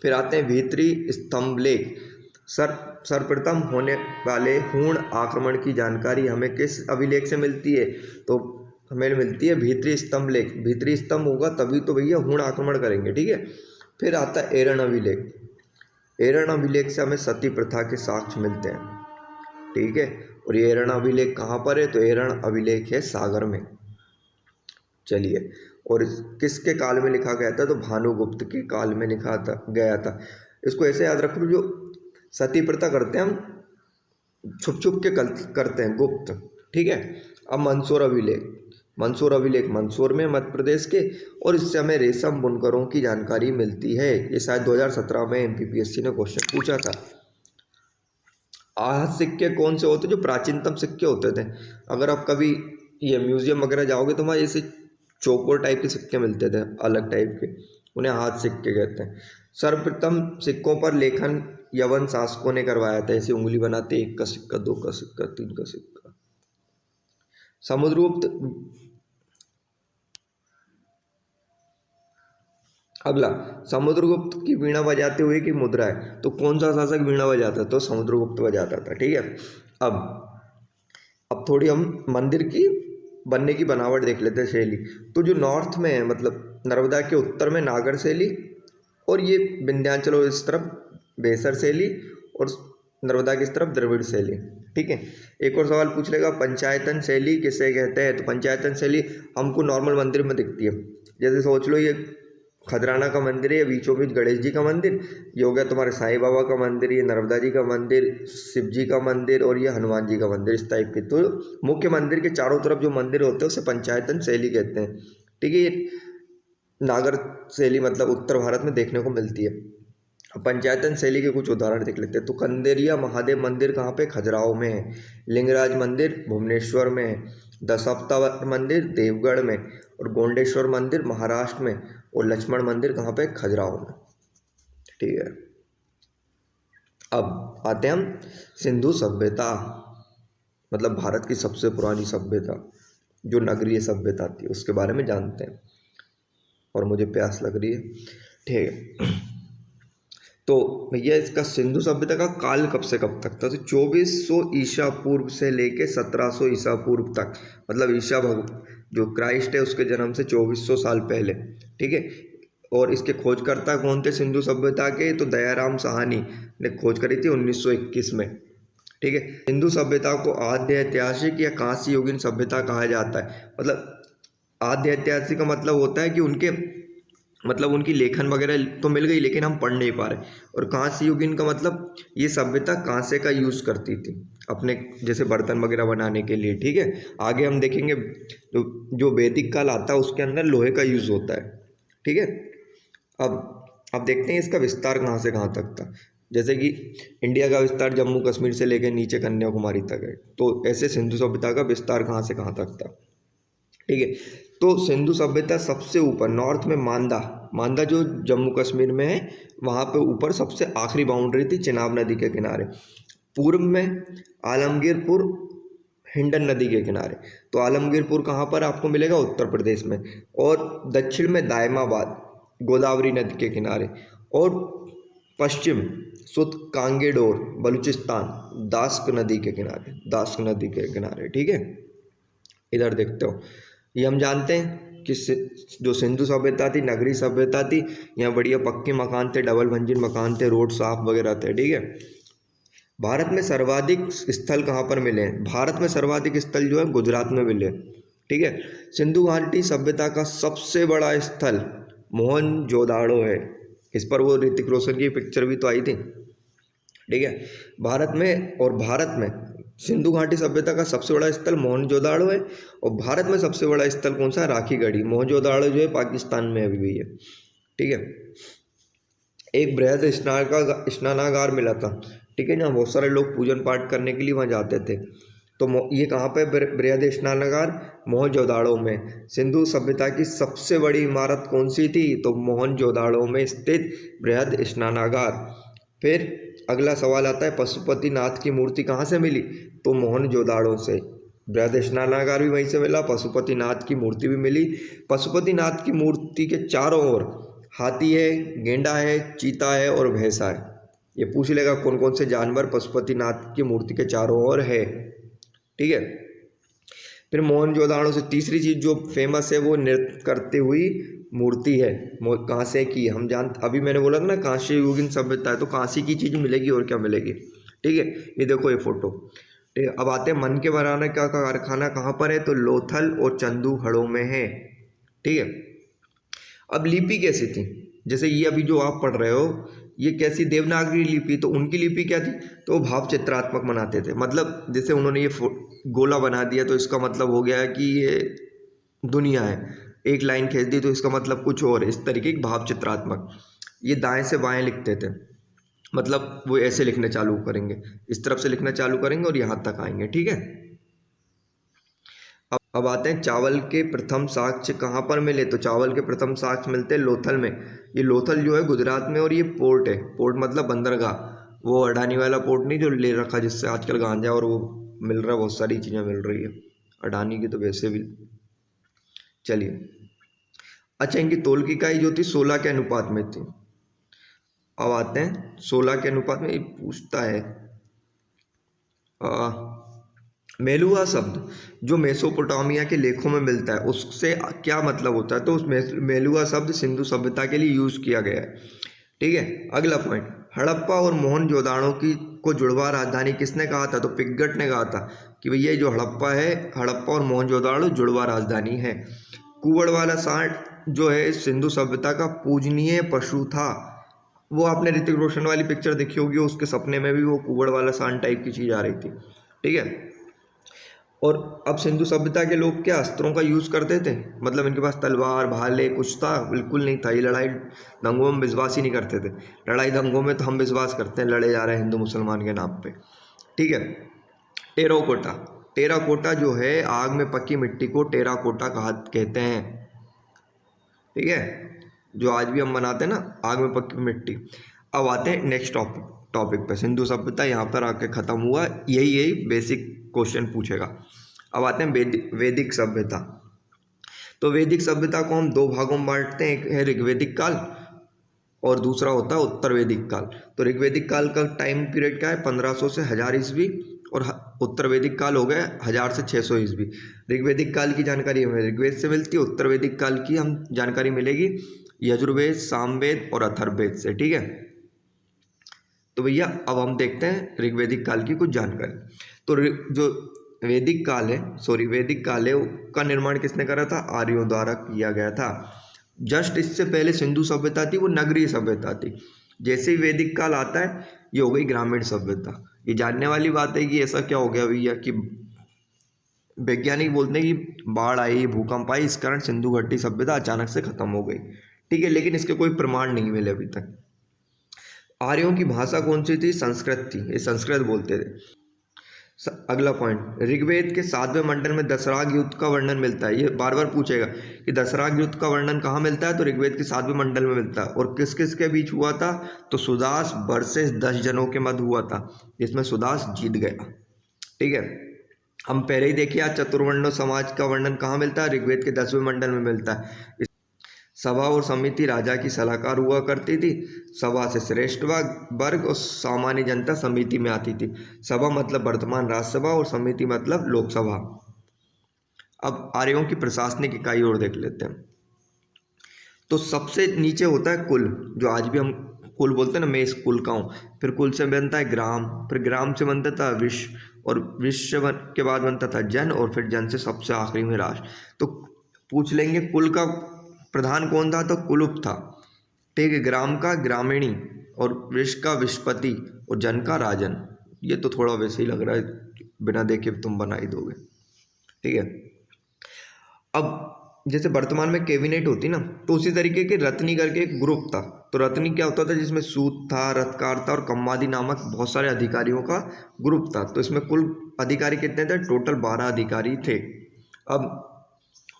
फिर आते हैं भीतरी स्तंभलेख। सर्वप्रथम होने वाले हूण आक्रमण की जानकारी हमें किस अभिलेख से मिलती है, तो हमें मिलती है भीतरी स्तंभलेख। भीतरी स्तंभ होगा तभी तो भैया हूण आक्रमण करेंगे, ठीक है। फिर आता है एरण अभिलेख। एरण अभिलेख से हमें सती प्रथा के साक्ष्य मिलते हैं, ठीक है। और ये एरण अभिलेख कहाँ पर है, तो एरण अभिलेख है सागर में। चलिए, और किसके काल में लिखा गया था, तो भानुगुप्त के काल में लिखा गया था। इसको ऐसे याद रखो, जो सती प्रथा करते हैं हम छुप छुप के करते हैं, गुप्त, ठीक है। अब मंदसौर अभिलेख, मंदसौर अभिलेख मंदसौर में मध्य प्रदेश के, और इससे हमें रेशम बुनकरों की जानकारी मिलती है। ये शायद 2017 में MPPSC ने क्वेश्चन पूछा था। आहत सिक्के कौन से होते, जो प्राचीनतम सिक्के होते थे। अगर आप कभी ये म्यूजियम वगैरह जाओगे तो वहाँ ऐसे चौकोर टाइप के सिक्के मिलते थे, अलग टाइप के, उन्हें हाथ सिक्के कहते हैं। सर्वप्रथम सिक्कों पर लेखन यवन शासकों ने करवाया था, ऐसी उंगली बनाते, 1 का सिक्का, 2 का सिक्का, 3 का सिक्का। समुद्रगुप्त, अगला, समुद्रगुप्त की वीणा बजाते हुए की मुद्रा है, तो कौन सा शासक वीणा बजाता, तो समुद्रगुप्त बजाता था, ठीक है। अब थोड़ी हम मंदिर की बनने की बनावट देख लेते हैं, शैली। तो जो नॉर्थ में है, मतलब नर्मदा के उत्तर में नागर शैली, और ये विंध्याचल और इस तरफ बेसर शैली, और नर्मदा की तरफ द्रविड़ शैली, ठीक है। एक और सवाल पूछ लेगा, पंचायतन शैली किसे कहते हैं, तो पंचायतन शैली हमको नॉर्मल मंदिर में दिखती है। जैसे सोच लो, ये खजराना का मंदिर है, बीचों बीच गणेश जी का मंदिर, ये हो गया तुम्हारे साईं बाबा का मंदिर, ये नर्मदा जी का मंदिर, शिव जी का मंदिर, और ये हनुमान जी का मंदिर, इस टाइप के। तो मुख्य मंदिर के चारों तरफ जो मंदिर होते हैं उसे पंचायतन शैली कहते हैं, ठीक है। नागर शैली मतलब उत्तर भारत में देखने को मिलती है। अब पंचायतन शैली के कुछ उदाहरण देख लेते हैं। तो कंदेरिया महादेव मंदिर कहाँ पे, खजुराहो में है। लिंगराज मंदिर भुवनेश्वर में है। दशावतार मंदिर देवगढ़ में, और गोंडेश्वर मंदिर महाराष्ट्र में, और लक्ष्मण मंदिर कहाँ पे, खजुराहो में, ठीक है। अब आते हैं हम सिंधु सभ्यता। मतलब भारत की सबसे पुरानी सभ्यता जो नगरीय सभ्यता थी उसके बारे में जानते हैं। और मुझे प्यास लग रही है, ठीक है। तो भैया इसका सिंधु सभ्यता का काल कब से कब तक था? तो 2400 ईसा पूर्व से लेके 1700 ईसा पूर्व तक, मतलब ईसा जो क्राइस्ट है उसके जन्म से 2400 साल पहले, ठीक है। और इसके खोजकर्ता कौन थे सिंधु सभ्यता के? तो दयाराम साहनी ने खोज करी थी 1921 में, ठीक है। सिंधु सभ्यता को आद्य ऐतिहासिक या कांस्य युगीन सभ्यता कहा जाता है। मतलब आद्य ऐतिहासिक का मतलब होता है कि उनके मतलब उनकी लेखन वगैरह तो मिल गई लेकिन हम पढ़ नहीं पा रहे। और कांस्य युगीन का मतलब ये सभ्यता कांसे का यूज़ करती थी अपने जैसे बर्तन वगैरह बनाने के लिए, ठीक है। आगे हम देखेंगे जो वैदिक काल आता है उसके अंदर लोहे का यूज़ होता है, ठीक है। अब देखते हैं इसका विस्तार कहाँ से कहाँ तक था। जैसे कि इंडिया का विस्तार जम्मू कश्मीर से लेकर नीचे कन्याकुमारी तक है, तो ऐसे सिंधु सभ्यता का विस्तार कहाँ से कहाँ तक था, ठीक है। तो सिंधु सभ्यता सबसे ऊपर नॉर्थ में मांदा जो जम्मू कश्मीर में है वहाँ पे ऊपर सबसे आखिरी बाउंड्री थी चिनाब नदी के किनारे। पूर्व में आलमगीरपुर हिंडन नदी के किनारे। तो आलमगीरपुर कहाँ पर आपको मिलेगा? उत्तर प्रदेश में। और दक्षिण में दायमाबाद गोदावरी नदी के किनारे। और पश्चिम सुत कांगेडोर बलूचिस्तान दास्क नदी के किनारे, ठीक है। इधर देखते हो, ये हम जानते हैं कि जो सिंधु सभ्यता थी नगरी सभ्यता थी। यहाँ बढ़िया पक्के मकान थे, डबल मंजिल मकान थे, रोड साफ वगैरह थे, ठीक है। भारत में सर्वाधिक स्थल कहाँ पर मिले हैं? भारत में सर्वाधिक स्थल जो है गुजरात में मिले, ठीक है। सिंधु घाटी सभ्यता का सबसे बड़ा स्थल मोहनजोदाड़ो है। इस पर वो ऋतिक रोशन की पिक्चर भी तो आई थी, ठीक है। भारत में सिंधु घाटी सभ्यता का सबसे बड़ा स्थल मोहनजोदाड़ो है। और भारत में सबसे बड़ा स्थल कौन सा है? राखीगढ़ी। मोहनजोदाड़ो जो है पाकिस्तान में अभी भी है, ठीक है। एक बृहद स्नानागार मिला था, ठीक है, जहाँ बहुत सारे लोग पूजन पाठ करने के लिए वहाँ जाते थे। तो ये कहाँ पे बृहद स्नानागार? मोहनजोदाड़ो में। सिंधु सभ्यता की सबसे बड़ी इमारत कौन सी थी? तो मोहनजोदाड़ो में स्थित बृहद स्नानागार। फिर अगला सवाल आता है पशुपतिनाथ की मूर्ति कहाँ से मिली? तो मोहनजोदाड़ो से। बृहद स्नानागार भी वहीं से मिला, पशुपतिनाथ की मूर्ति भी मिली। पशुपतिनाथ की मूर्ति के चारों ओर हाथी है, गेंडा है, चीता है और भैंसा है। ये पूछ लेगा कौन कौन से जानवर पशुपतिनाथ की मूर्ति के चारों ओर है, ठीक है। फिर मोहनजोदाड़ो से तीसरी चीज़ जो फेमस है वो नृत्य करती हुई मूर्ति है। कांसे की अभी मैंने बोला था ना कांस्य युगीन सभ्यता है, तो कांसे की चीज़ मिलेगी और क्या मिलेगी, ठीक है। ये देखो ये फोटो, ठीक है। अब आते हैं मन के बनाने का कारखाना कहाँ पर है? तो लोथल और चंदूगढ़ में है, ठीक है। अब लिपि कैसी थी? जैसे ये अभी जो आप पढ़ रहे हो ये कैसी देवनागरी लिपि, तो उनकी लिपि क्या थी? तो वो भाव चित्रात्मक बनाते थे। मतलब जैसे उन्होंने ये गोला बना दिया तो इसका मतलब हो गया कि ये दुनिया है, एक लाइन खींच दी तो इसका मतलब कुछ और। इस तरीके की भाव चित्रात्मक। ये दाएं से बाएं लिखते थे, मतलब वो ऐसे लिखने चालू करेंगे, इस तरफ से लिखना चालू करेंगे और यहाँ तक आएंगे, ठीक है। अब आते हैं चावल के प्रथम साक्ष्य कहाँ पर मिले? तो चावल के प्रथम साक्ष्य मिलते हैं लोथल में। ये लोथल जो है गुजरात में, और ये पोर्ट है। पोर्ट मतलब बंदरगाह, वो अडानी वाला पोर्ट नहीं जो ले रखा जिससे आजकल गांजा और वो मिल रहा है, बहुत सारी चीज़ें मिल रही है अडानी की तो वैसे भी। चलिए, अच्छा इनकी तोल की इकाई जो थी 16 के अनुपात में थी। अब आते हैं 16 के अनुपात में, ये पूछता है मेलुआ शब्द जो मेसोपोटामिया के लेखों में मिलता है उससे क्या मतलब होता है? तो उस मेलुआ शब्द सिंधु सभ्यता के लिए यूज़ किया गया है, ठीक है। अगला पॉइंट, हड़प्पा और मोहनजोदाड़ो को जुड़वा राजधानी किसने कहा था? तो पिग्गट ने कहा था कि भैया जो हड़प्पा है, हड़प्पा और मोहनजोदाड़ो जुड़वा राजधानी है। कुबड़ वाला सांड जो है सिंधु सभ्यता का पूजनीय पशु था। वो आपने ऋतिक रोशन वाली पिक्चर देखी होगी, उसके सपने में भी वो कुबड़ वाला सांड टाइप की चीज़ आ रही थी, ठीक है। और अब सिंधु सभ्यता के लोग क्या अस्त्रों का यूज़ करते थे? मतलब इनके पास तलवार भाले कुछ था? बिल्कुल नहीं था। ये लड़ाई दंगों में विश्वास ही नहीं करते थे। लड़ाई दंगों में तो हम विश्वास करते हैं, लड़े जा रहे हैं हिंदू मुसलमान के नाम पे, ठीक है। टेराकोटा, टेराकोटा जो है आग में पकी मिट्टी को टेराकोटा कहते हैं, ठीक है, जो आज भी हम बनाते हैं ना आग में पकी मिट्टी। अब आते हैं नेक्स्ट टॉपिक पे। सिंधु सभ्यता यहाँ पर आके ख़त्म हुआ। यही बेसिक क्वेश्चन पूछेगा। अब आते हैं वैदिक सभ्यता। तो वैदिक सभ्यता को हम दो भागों में बांटते हैं, एक है ऋग्वैदिक काल और दूसरा होता है उत्तर वैदिक काल। तो ऋग्वैदिक काल का टाइम पीरियड क्या है, 1500 से 1000 ईस्वी, और उत्तर वैदिक काल हो गया 1000 से 600 ईस्वी। ऋग्वैदिक काल की जानकारी हमें ऋग्वेद से मिलती है, उत्तर वैदिक काल की हम जानकारी मिलेगी यजुर्वेद, सामवेद और अथर्ववेद से। ठीक है, तो भैया अब हम देखते हैं ऋग्वैदिक काल की कुछ जानकारी। तो जो वैदिक काल है, वैदिक काल है का निर्माण किसने करा था, आर्यों द्वारा किया गया था। जस्ट इससे पहले सिंधु सभ्यता थी, वो नगरीय सभ्यता थी। जैसे ही वैदिक काल आता है ये हो गई ग्रामीण सभ्यता। ये जानने वाली बात है कि ऐसा क्या हो गया भैया कि वैज्ञानिक बोलते हैं कि बाढ़ आई, भूकंप आई, इस कारण सिंधु घाटी सभ्यता अचानक से खत्म हो गई। ठीक है, लेकिन इसके कोई प्रमाण नहीं मिले अभी तक। आर्यों की भाषा कौन सी थी, संस्कृत थी, ये संस्कृत बोलते थे। अगला पॉइंट, ऋग्वेद के 7वें मंडल में दशराग युद्ध का वर्णन मिलता है। ये बार बार पूछेगा कि दशराग युद्ध का वर्णन कहाँ मिलता है, तो ऋग्वेद के 7वें मंडल में मिलता है। और किस किस के बीच हुआ था, तो सुदास वर्सेस 10 जनों के मध्य हुआ था, जिसमें सुदास जीत गया। ठीक है, हम पहले ही देखिए आज चतुर्वर्ण समाज का वर्णन कहाँ मिलता है, ऋग्वेद के 10वें मंडल में मिलता है। सभा और समिति राजा की सलाहकार हुआ करती थी। सभा से श्रेष्ठ वर्ग और सामान्य जनता समिति में आती थी। सभा मतलब वर्तमान राज्यसभा और समिति मतलब लोकसभा। अब आर्यों की प्रशासनिक इकाई और देख लेते हैं। तो सबसे नीचे होता है कुल, जो आज भी हम कुल बोलते हैं ना, मैं इस कुल का हूँ। फिर कुल से बनता है ग्राम, फिर ग्राम से बनता था विश्व, और विश्व के बाद बनता था जन, और फिर जन से सबसे आखिरी में राष्ट्र। तो पूछ लेंगे कुल का प्रधान कौन था, तो कुलुप था। ठीक है, ग्राम का ग्रामीणी, और विश्व का विश्वपति, और जन का राजन। ये तो थोड़ा वैसे ही लग रहा है, बिना देखे तुम बना ही दोगे। ठीक है, अब जैसे वर्तमान में कैबिनेट होती ना, तो उसी तरीके के रत्नी करके एक ग्रुप था। तो रत्नी क्या होता था, जिसमें सूत था, रथकार था और कम्मादी नामक बहुत सारे अधिकारियों का ग्रुप था। तो इसमें कुल अधिकारी कितने थे, टोटल 12 अधिकारी थे। अब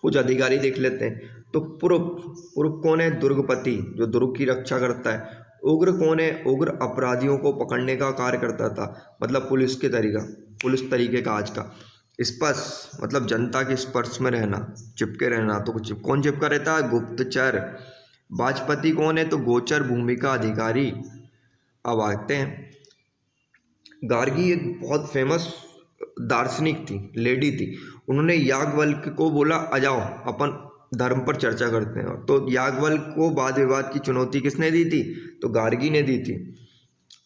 कुछ अधिकारी देख लेते हैं। तो पुरुष कौन है, दुर्गपति, जो दुर्ग की रक्षा करता है। उग्र कौन है, उग्र अपराधियों को पकड़ने का कार्य करता था, मतलब पुलिस तरीके का आज का। स्पर्श मतलब जनता के स्पर्श में रहना, चिपके रहना। तो कुछ कौन चिपका रहता है, गुप्तचर। वाजपति कौन है, तो गोचर भूमि का अधिकारी। अब आते हैं, गार्गी एक बहुत फेमस दार्शनिक थी, लेडी थी। उन्होंने याज्ञवल्क्य को बोला, आ जाओ अपन धर्म पर चर्चा करते हैं। तो याज्ञवल्क्य को वाद विवाद की चुनौती किसने दी थी, तो गार्गी ने दी थी।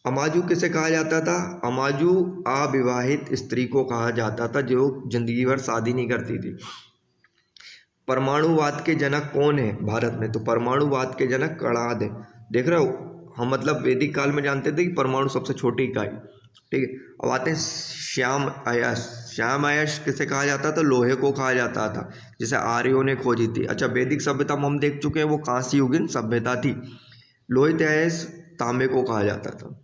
अमाजू किसे कहा जाता था, अमाजू अविवाहित स्त्री को कहा जाता था, जो जिंदगी भर शादी नहीं करती थी। परमाणुवाद के जनक कौन है भारत में, तो परमाणुवाद के जनक कणाद है। देख रहे हो, हम मतलब वैदिक काल में जानते थे कि परमाणु सबसे छोटी इकाई। ठीक है, अब आते हैं श्याम अयश। श्याम अयश किसे कहा जाता था, लोहे को कहा जाता था, जिसे आर्यों ने खोजी थी। अच्छा, वैदिक सभ्यता में हम देख चुके हैं, वो कांस्य युगीन सभ्यता थी। लोहित अयश तांबे को कहा जाता था।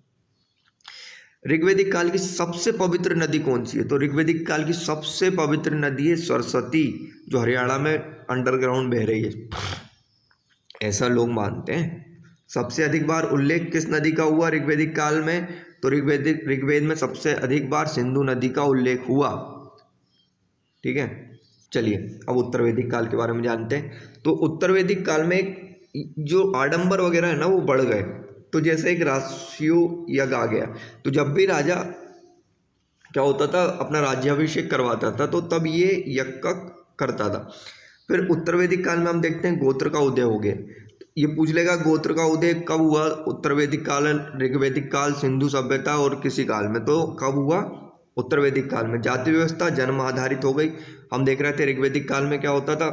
ऋग्वैदिक काल की सबसे पवित्र नदी कौन सी है, तो ऋग्वैदिक काल की सबसे पवित्र नदी है सरस्वती, जो हरियाणा में अंडरग्राउंड बह रही है, ऐसा लोग मानते हैं। सबसे अधिक बार उल्लेख किस नदी का हुआ ऋग्वैदिक काल में, तो ऋग्वेद में सबसे अधिक बार सिंधु नदी का उल्लेख हुआ। ठीक है, चलिए अब उत्तर वैदिक काल के बारे में जानते हैं। तो उत्तर वैदिक काल में जो आडंबर वगैरह है ना, वो बढ़ गए। तो जैसे एक राष्ट्रीय यज्ञ आ गया, तो जब भी राजा क्या होता था, अपना राज्याभिषेक करवाता था, तो तब ये यज्ञ करता था। फिर उत्तर वैदिक काल में हम देखते हैं गोत्र का उदय हो गया। ये पूछ लेगा गोत्र का उदय कब हुआ, उत्तर वैदिक काल, ऋग्वैदिक काल, सिंधु सभ्यता और किसी काल में, तो कब हुआ, उत्तर वैदिक काल में। जाति व्यवस्था जन्म आधारित हो गई। हम देख रहे थे ऋग्वैदिक काल में क्या होता था,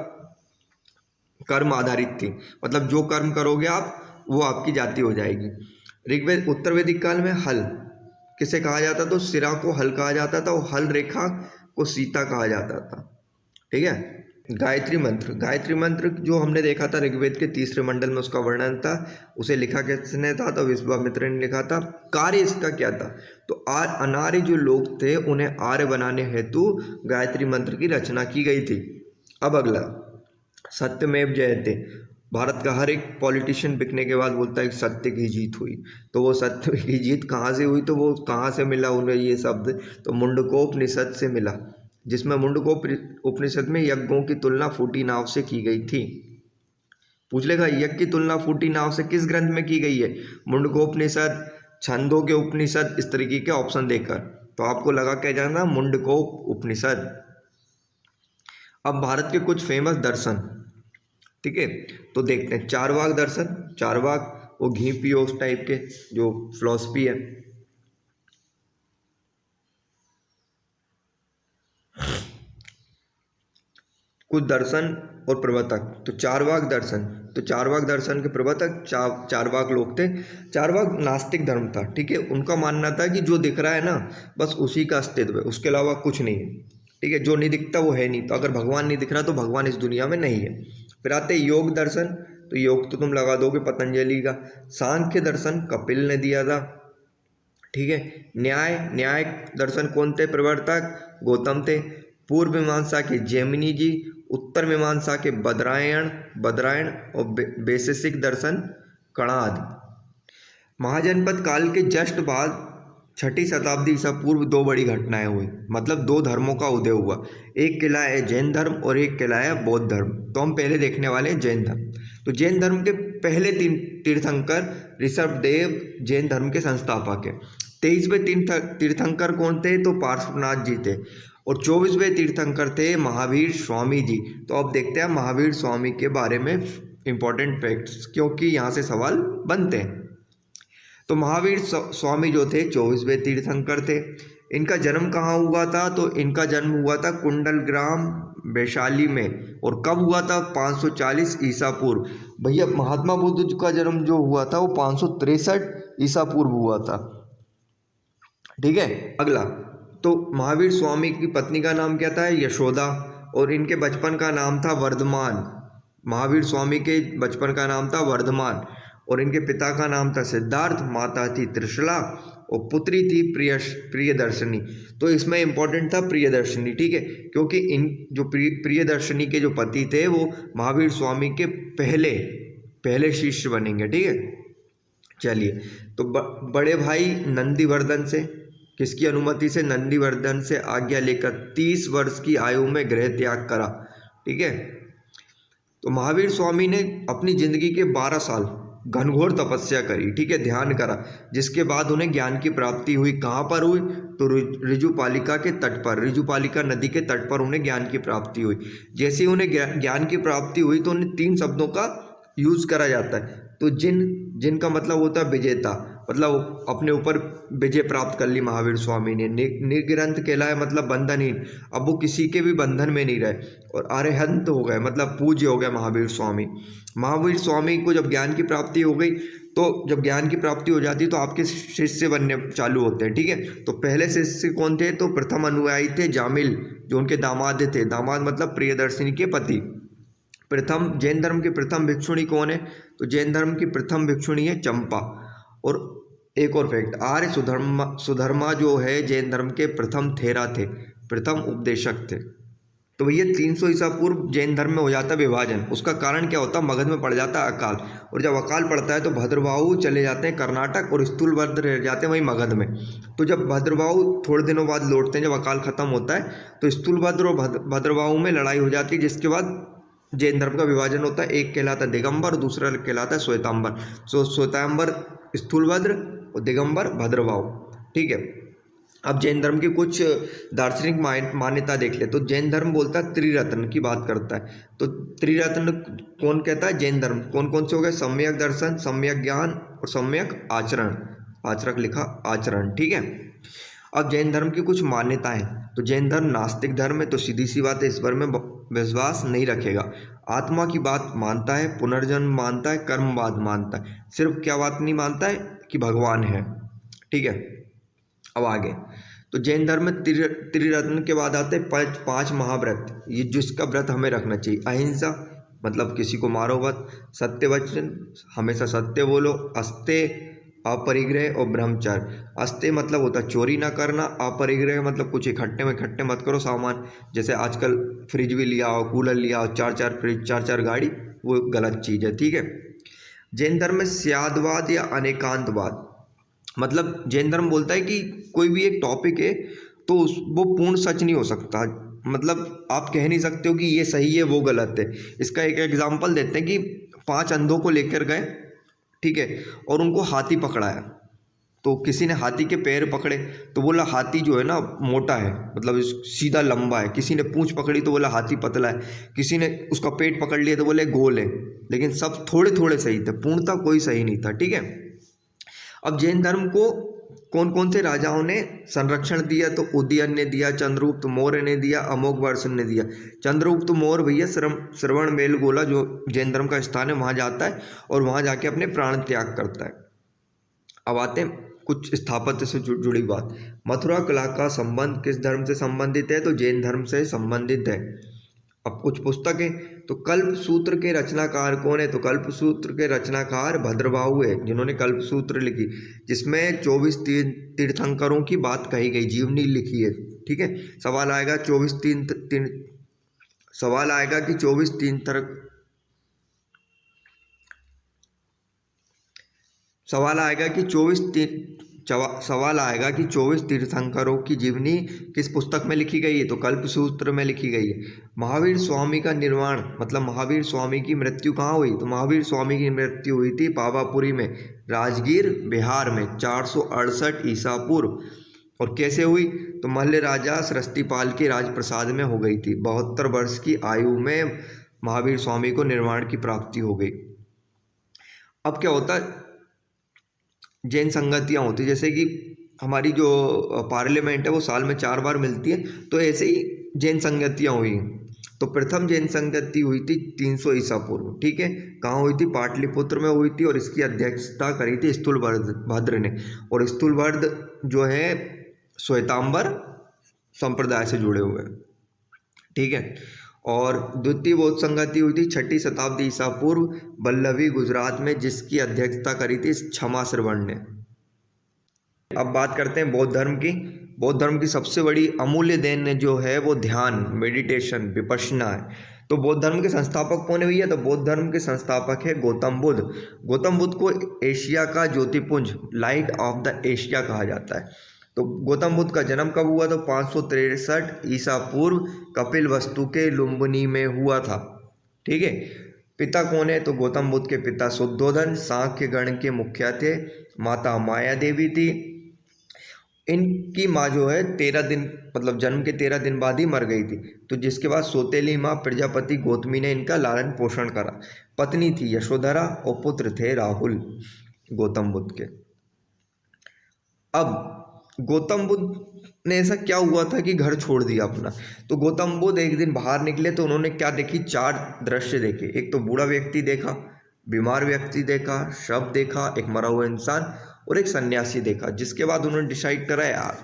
कर्म आधारित थी, मतलब जो कर्म करोगे आप वो आपकी जाति हो जाएगी। उत्तर वैदिक काल में हल किसे कहा जाता, तो सिरा को हल कहा जाता था, और हल रेखा को सीता कहा जाता था। ठीक है, गायत्री मंत्र जो हमने देखा था ऋग्वेद के 3रे मंडल में, उसका वर्णन था। उसे लिखा किसने था, तो विश्वामित्र ने लिखा था। कार्य इसका क्या था, तो अनार्य जो लोग थे उन्हें आर्य बनाने हेतु गायत्री मंत्र की रचना की गई थी। अब अगला, सत्यमेव जयते, भारत का हर एक पॉलिटिशियन बिकने के बाद बोलता है कि सत्य की जीत हुई। तो वो सत्य की जीत कहाँ से हुई, तो वो कहाँ से मिला उन्हें ये शब्द, तो मुंडकोपनिषद से मिला, जिसमें मुंडकोप उपनिषद में यज्ञों की तुलना फूटी नाव से की गई थी। पूछ लेगा यज्ञ की तुलना फूटी नाव से किस ग्रंथ में की गई है, मुंडकोपनिषद, छंदों के उपनिषद, इस तरीके के ऑप्शन देकर। तो आपको लगा क्या जाना, मुंडकोप उपनिषद। अब भारत के कुछ फेमस दर्शन, ठीक है, तो देखते हैं। चारवाक दर्शन, चारवाक वो घी पियो उस टाइप के जो फिलॉसफी है। कुछ दर्शन और प्रवर्तक, तो चारवाक दर्शन, तो चारवाक दर्शन के प्रवर्तक चारवाक लोग थे। चारवाक नास्तिक धर्म था, ठीक है, उनका मानना था कि जो दिख रहा है ना बस उसी का अस्तित्व है, उसके अलावा कुछ नहीं है, ठीक है, जो नहीं दिखता वो है नहीं। तो अगर भगवान नहीं दिख रहा तो भगवान इस दुनिया में नहीं है। फिर आते योग दर्शन, तो योग तो तुम लगा दोगे पतंजलि का। सांख्य दर्शन कपिल ने दिया था, ठीक है। न्याय, न्याय दर्शन कौन थे प्रवर्तक, गौतम थे। पूर्व मीमांसा के जैमिनी जी, उत्तर मीमांसा के बदरायण बदरायण और वैशेषिक दर्शन कणाद। महाजनपद काल के जस्ट बाद 6ठी शताब्दी ईसा पूर्व दो बड़ी घटनाएं हुई, मतलब दो धर्मों का उदय हुआ। एक किला है जैन धर्म और एक किला है बौद्ध धर्म। तो हम पहले देखने वाले हैं जैन धर्म। तो जैन धर्म के पहले तीन तीर्थंकर ऋषभदेव जैन धर्म के संस्थापक है। 23वें तीर्थंकर कौन थे, तो पार्श्वनाथ जी थे। और 24वें तीर्थंकर थे महावीर स्वामी जी। तो अब देखते हैं महावीर स्वामी के बारे में इंपॉर्टेंट फैक्ट्स, क्योंकि यहाँ से सवाल बनते हैं। तो महावीर स्वामी जो थे 24वें तीर्थंकर थे। इनका जन्म कहाँ हुआ था, तो इनका जन्म हुआ था कुंडल ग्राम वैशाली में। और कब हुआ था, 540 ईसा पूर्व। भैया महात्मा बुद्ध का जन्म जो हुआ था वो 563 ईसा पूर्व हुआ था, ठीक है। अगला, तो महावीर स्वामी की पत्नी का नाम क्या था, यशोदा, और इनके बचपन का नाम था वर्धमान। महावीर स्वामी के बचपन का नाम था वर्धमान, और इनके पिता का नाम था सिद्धार्थ, माता थी त्रिशला, और पुत्री थी प्रियदर्शनी। तो इसमें इंपॉर्टेंट था प्रियदर्शनी, ठीक है, क्योंकि इन जो प्रियदर्शनी के जो पति थे वो महावीर स्वामी के पहले शिष्य बनेंगे, ठीक है। चलिए, तो बड़े भाई नंदीवर्धन से, किसकी अनुमति से, नंदीवर्धन से आज्ञा लेकर 30 वर्ष की आयु में गृह त्याग करा, ठीक है। तो महावीर स्वामी ने अपनी जिंदगी के 12 साल घनघोर तपस्या करी, ठीक है, ध्यान करा, जिसके बाद उन्हें ज्ञान की प्राप्ति हुई। कहाँ पर हुई, तो ऋजुपालिका के तट पर, ऋजुपालिका नदी के तट पर उन्हें ज्ञान की प्राप्ति हुई। जैसे ही उन्हें ज्ञान की प्राप्ति हुई तो उन्हें 3 शब्दों का यूज करा जाता है। तो जिन का मतलब होता है विजेता, मतलब अपने ऊपर विजय प्राप्त कर ली महावीर स्वामी ने। निर्ग्रंथ कहलाए मतलब बंधनहीन, अब वो किसी के भी बंधन में नहीं रहे। और अरिहंत हो गए, मतलब पूज्य हो गए महावीर स्वामी। महावीर स्वामी को जब ज्ञान की प्राप्ति हो गई, तो जब ज्ञान की प्राप्ति हो जाती है तो आपके शिष्य बनने चालू होते हैं, ठीक है। तो पहले शिष्य कौन थे, तो प्रथम अनुयायी थे जामिल, जो उनके दामाद थे। दामाद मतलब प्रियदर्शनी के पति। प्रथम जैन धर्म की प्रथम भिक्षुणी कौन है, तो जैन धर्म की प्रथम भिक्षुणी है चंपा। और एक और फैक्ट, आर्य सुधर्मा जो है जैन धर्म के प्रथम थेरा थे, प्रथम उपदेशक थे। तो भैया 300 ईसा पूर्व जैन धर्म में हो जाता विभाजन। उसका कारण क्या होता, मगध में पड़ जाता अकाल, और जब अकाल पड़ता है तो भद्रबाहु चले जाते हैं कर्नाटक और स्थूलभद्र रह जाते हैं वहीं मगध में। तो जब भद्रबाहु थोड़े दिनों बाद लौटते हैं, जब अकाल खत्म होता है, तो स्थूलभद्र और भद्रबाहु में लड़ाई हो जाती है, जिसके बाद जैन धर्म का विभाजन होता है। एक कहलाता है दिगंबर, दूसरा कहलाता है श्वेतांबर। श्वेतांबर स्थूलभद्र और दिगंबर भद्रबाहु, ठीक है। अब जैन धर्म की कुछ दार्शनिक मान्यता देख ले। तो जैन धर्म बोलता है त्रिरत्न की बात करता है। तो त्रिरत्न कौन कहता है, जैन धर्म कौन कौन से हो गए, सम्यक दर्शन, सम्यक ज्ञान और सम्यक आचरण। आचरक लिखा आचरण, ठीक है। अब जैन धर्म की कुछ मान्यताएं। तो जैन धर्म नास्तिक धर्म है, तो सीधी सी बात है, ईश्वर में विश्वास नहीं रखेगा। आत्मा की बात मानता है, पुनर्जन्म मानता है, कर्मवाद मानता है। सिर्फ क्या बात नहीं मानता है, कि भगवान है, ठीक है। अब आगे, तो जैन धर्म में त्रिरत्न के बाद आते हैं 5 महाव्रत। ये जिसका व्रत हमें रखना चाहिए, अहिंसा मतलब किसी को मारो मत, सत्य वचन हमेशा सत्य बोलो, अस्तेय अपरिग्रह और ब्रह्मचर्य। अस्तेय मतलब होता है चोरी ना करना, अपरिग्रह मतलब कुछ इकट्ठे मत करो सामान, जैसे आजकल फ्रिज भी लिया हो, कूलर लिया हो, 4-4 फ्रिज 4-4 गाड़ी, वो गलत चीज़ है, ठीक है। जैन धर्म में स्यादवाद या अनेकांतवाद, मतलब जैन धर्म बोलता है कि कोई भी एक टॉपिक है तो वो पूर्ण सच नहीं हो सकता, मतलब आप कह नहीं सकते हो कि ये सही है वो गलत है। इसका एक एग्जांपल देते हैं कि 5 अंधों को लेकर गए, ठीक है, और उनको हाथी पकड़ाया। तो किसी ने हाथी के पैर पकड़े तो बोला हाथी जो है ना मोटा है, मतलब सीधा लंबा है। किसी ने पूंछ पकड़ी तो बोला हाथी पतला है। किसी ने उसका पेट पकड़ लिया तो बोले गोल है। लेकिन सब थोड़े थोड़े सही थे, पूर्णतः कोई सही नहीं था, ठीक है। अब जैन धर्म को कौन कौन से राजाओं ने संरक्षण दिया, तो उदयन ने दिया, चंद्रगुप्त मौर्य ने दिया, अमोघवर्षन ने दिया। चंद्रगुप्त मौर्य भैया श्रवण बेलगोला जो जैन धर्म का स्थान है वहाँ जाता है और वहाँ जाके अपने प्राण त्याग करता है। अब आते हैं कुछ स्थापत्य से जुड़ी बात। मथुरा कला का संबंध किस धर्म से संबंधित है, तो जैन धर्म से संबंधित है। अब कुछ पुस्तकें, तो कल्प सूत्र के रचनाकार कौन है, तो कल्प सूत्र के रचनाकार भद्रबाहु है, जिन्होंने कल्प सूत्र लिखी, जिसमें 24 तीर्थंकरों की बात कही गई, जीवनी लिखी है, ठीक है। सवाल आएगा 24 सवाल आएगा कि 24 तीर्थंकरों की जीवनी किस पुस्तक में लिखी गई है, तो कल्प सूत्र में लिखी गई है। महावीर स्वामी का निर्वाण, मतलब महावीर स्वामी की मृत्यु कहाँ हुई, तो महावीर स्वामी की मृत्यु हुई थी पावापुरी में, राजगीर बिहार में 468 ईसा पूर्व। और कैसे हुई, तो मल्ल राजा सरस्तीपाल के राजप्रसाद में हो गई थी। 72 वर्ष की आयु में महावीर स्वामी को निर्वाण की प्राप्ति हो गई। अब क्या होता है, जैन संगतियाँ होती, जैसे कि हमारी जो पार्लियामेंट है वो साल में 4 बार मिलती है, तो ऐसे ही जैन संगतियाँ हुई। तो प्रथम जैन संगति हुई थी 300 ईसा पूर्व, ठीक है। कहाँ हुई थी, पाटलिपुत्र में हुई थी, और इसकी अध्यक्षता करी थी स्थूलभद्र ने। और स्थूलभद्र जो है श्वेतांबर संप्रदाय से जुड़े हुए हैं, ठीक है। और द्वितीय बौद्ध संगति हुई थी 6ठी शताब्दी ईसा पूर्व बल्लभी गुजरात में, जिसकी अध्यक्षता करी थी क्षमा श्रवण ने। अब बात करते हैं बौद्ध धर्म की। बौद्ध धर्म की सबसे बड़ी अमूल्य देन जो है वो ध्यान, मेडिटेशन, विपश्यना है। तो बौद्ध धर्म के संस्थापक कौन है भैया, तो बौद्ध धर्म के संस्थापक है गौतम बुद्ध। गौतम बुद्ध को एशिया का ज्योतिपुंज, लाइट ऑफ द एशिया कहा जाता है। तो गौतम बुद्ध का जन्म कब हुआ, तो 563 ईसा पूर्व कपिलवस्तु के लुम्बिनी में हुआ था, ठीक है। पिता कौन है, तो गौतम बुद्ध के पिता शुद्धोधन सांख्य गण के मुखिया थे। माता माया देवी थी। इनकी माँ जो है 13 दिन, मतलब जन्म के 13 दिन बाद ही मर गई थी। तो जिसके बाद सौतेली माँ प्रजापति गौतमी ने इनका लालन पोषण करा। पत्नी थी यशोधरा और पुत्र थे राहुल गौतम बुद्ध के। अब गौतम बुद्ध ने ऐसा क्या हुआ था कि घर छोड़ दिया अपना, तो गौतम बुद्ध एक दिन बाहर निकले तो उन्होंने क्या देखी, 4 दृश्य देखे। एक तो बूढ़ा व्यक्ति देखा, बीमार व्यक्ति देखा, शव देखा, एक मरा हुआ इंसान और एक सन्यासी देखा। जिसके बाद उन्होंने डिसाइड करा यार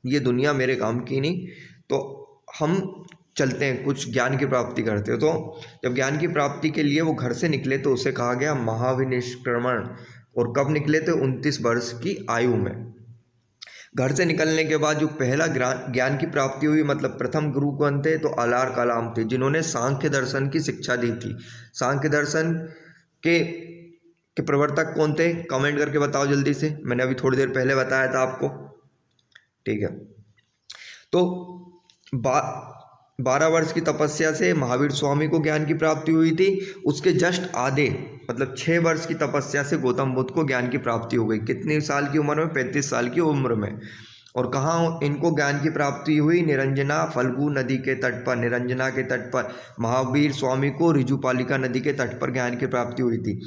ये दुनिया मेरे काम की नहीं, तो हम चलते हैं कुछ ज्ञान की प्राप्ति करते हो। तो जब ज्ञान की प्राप्ति के लिए वो घर से निकले तो उसे कहा गया महाविनिष्क्रमण। और कब निकले थे, 29 वर्ष की आयु में। घर से निकलने के बाद जो पहला ज्ञान की प्राप्ति हुई, मतलब प्रथम गुरु कौन थे, तो अलार कलाम थे, जिन्होंने सांख्य दर्शन की शिक्षा दी थी। सांख्य दर्शन के प्रवर्तक कौन थे, कमेंट करके बताओ जल्दी से। मैंने अभी थोड़ी देर पहले बताया था आपको, ठीक है। तो 12 वर्ष की तपस्या से महावीर स्वामी को ज्ञान की प्राप्ति हुई थी। उसके जस्ट आधे, मतलब 6 वर्ष की तपस्या से गौतम बुद्ध को ज्ञान की प्राप्ति हो गई। कितनी साल की उम्र में, 35 साल की उम्र में। और कहाँ इनको ज्ञान की प्राप्ति हुई, निरंजना फल्गु नदी के तट पर, निरंजना के तट पर। महावीर स्वामी को ऋजुपालिका नदी के तट पर ज्ञान की प्राप्ति हुई थी।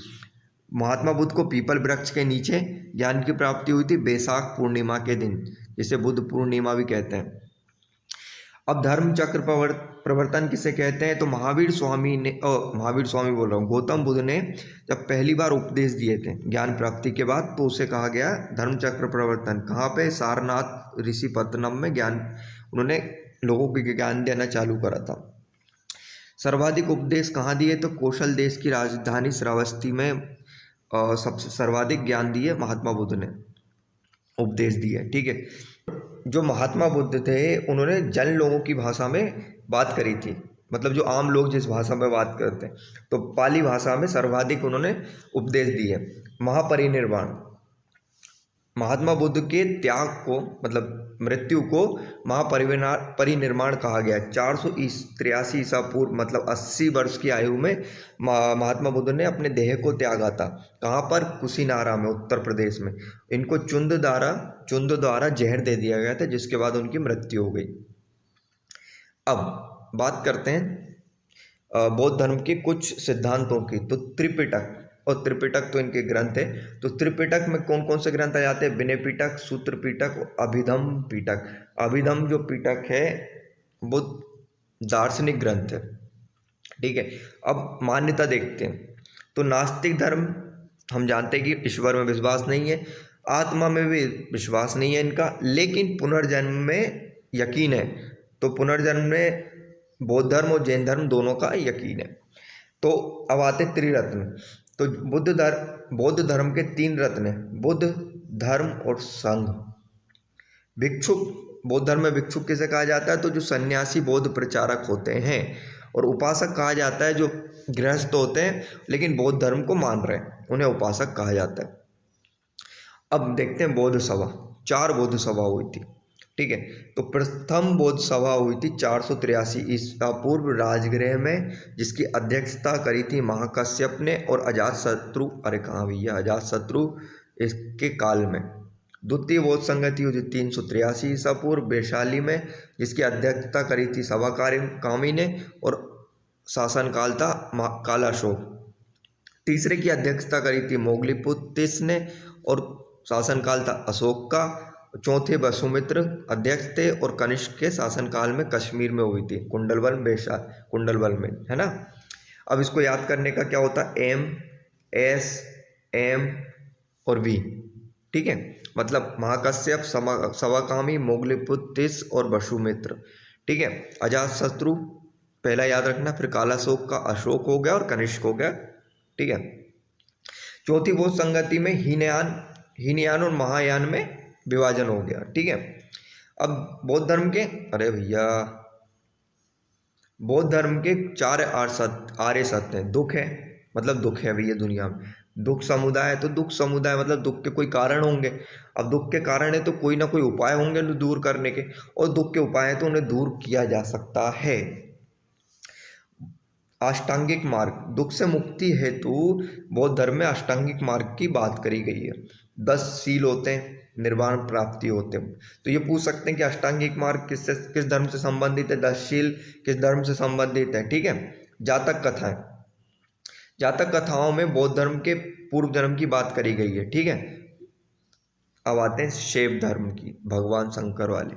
महात्मा बुद्ध को पीपल वृक्ष के नीचे ज्ञान की प्राप्ति हुई थी बैसाख पूर्णिमा के दिन, जिसे बुद्ध पूर्णिमा भी कहते हैं। अब धर्म चक्र प्रवर्तन किसे कहते हैं, तो महावीर स्वामी बोल रहा हूँ, गौतम बुद्ध ने जब पहली बार उपदेश दिए थे ज्ञान प्राप्ति के बाद, तो उसे कहा गया धर्म चक्र प्रवर्तन। कहाँ पे, सारनाथ ऋषिपत्तनम में ज्ञान उन्होंने लोगों को ज्ञान देना चालू करा था। सर्वाधिक उपदेश कहाँ दिए, तो कौशल देश की राजधानी श्रावस्ती में सबसे सर्वाधिक ज्ञान दिए महात्मा बुद्ध ने, उपदेश दिए, ठीक है। जो महात्मा बुद्ध थे उन्होंने जन लोगों की भाषा में बात करी थी, मतलब जो आम लोग जिस भाषा में बात करते हैं, तो पाली भाषा में सर्वाधिक उन्होंने उपदेश दिए। महापरिनिर्वाण, महात्मा बुद्ध के त्याग को मतलब मृत्यु को महापरिनिर्वाण कहा गया। 483 ईसा पूर्व मतलब 80 वर्ष की आयु में महात्मा बुद्ध ने अपने देह को त्यागा था। कहाँ पर? कुशीनारा में, उत्तर प्रदेश में। इनको चुंद द्वारा जहर दे दिया गया था, जिसके बाद उनकी मृत्यु हो गई। अब बात करते हैं बौद्ध धर्म के कुछ सिद्धांतों की। तो त्रिपिटक, और त्रिपिटक तो इनके ग्रंथ है। तो त्रिपिटक में कौन कौन से ग्रंथ आ जाते हैं? विनय पिटक, सूत्र पिटक, अभिधम पिटक। अभिधम जो पिटक है वो दार्शनिक ग्रंथ है, ठीक है। अब मान्यता देखते हैं। तो नास्तिक धर्म, हम जानते हैं कि ईश्वर में विश्वास नहीं है, आत्मा में भी विश्वास नहीं है इनका, लेकिन पुनर्जन्म में यकीन है। तो पुनर्जन्म में बौद्ध धर्म और जैन धर्म दोनों का यकीन है। तो अब आते त्रिरत्न। तो बौद्ध धर्म के 3 रत्न हैं, बुद्ध, धर्म और संघ। भिक्षुक, बौद्ध धर्म में भिक्षुक किसे कहा जाता है? तो जो सन्यासी बौद्ध प्रचारक होते हैं। और उपासक कहा जाता है जो गृहस्थ होते हैं लेकिन बौद्ध धर्म को मान रहे हैं, उन्हें उपासक कहा जाता है। अब देखते हैं बौद्ध सभा। 4 बौद्ध सभा हुई थी, ठीक है। तो प्रथम बौद्ध सभा हुई थी 483 ईसा पूर्व राजगृह में, जिसकी अध्यक्षता करी थी महाकश्यप ने और अजातशत्रु। अरे कहाँ भैया, अजातशत्रु इसके काल में। द्वितीय बौद्ध संगति हुई थी 383 ईसा पूर्व वैशाली में, जिसकी अध्यक्षता करी थी कामी ने और शासनकाल था कालाशोक। तीसरे की अध्यक्षता करी थी मोगलीपुत्तिस ने और शासनकाल था अशोक का। चौथे वसुमित्र अध्यक्ष थे और कनिष्क के शासनकाल में कश्मीर में हुई थी, कुंडलबल में, है ना। अब इसको याद करने का क्या होता है? एम, एस, एम और वी, ठीक है। मतलब महाकश्यप, सवाकामी, मोगलीपुत्तिस और वसुमित्र, ठीक है। अजातशत्रु पहला याद रखना, फिर कालाशोक का अशोक हो गया और कनिष्क हो गया, ठीक है। चौथी बौद्ध संगति में हीनयान और महायान में विभाजन हो गया, ठीक है। अब बौद्ध धर्म के, अरे भैया, बौद्ध धर्म के 4 आर्य सत्य हैं। दुख है, मतलब दुख है भैया दुनिया में। दुख समुदाय, तो दुख समुदाय मतलब दुख के कोई कारण होंगे। अब दुख के कारण है तो कोई ना कोई उपाय होंगे दूर करने के, और दुख के उपाय है तो उन्हें दूर किया जा सकता है। अष्टांगिक मार्ग, दुख से मुक्ति हेतु बौद्ध धर्म में अष्टांगिक मार्ग की बात करी गई है। 10 शील होते हैं, निर्वाण प्राप्ति होते हैं। तो ये पूछ सकते हैं कि अष्टांगिक मार्ग किस धर्म से संबंधित है, 10 शील किस धर्म से संबंधित है, ठीक है। जातक कथाएं, जातक कथाओं में बौद्ध धर्म के पूर्व जन्म की बात करी गई है, ठीक है। अब आते हैं शैव धर्म की, भगवान शंकर वाले।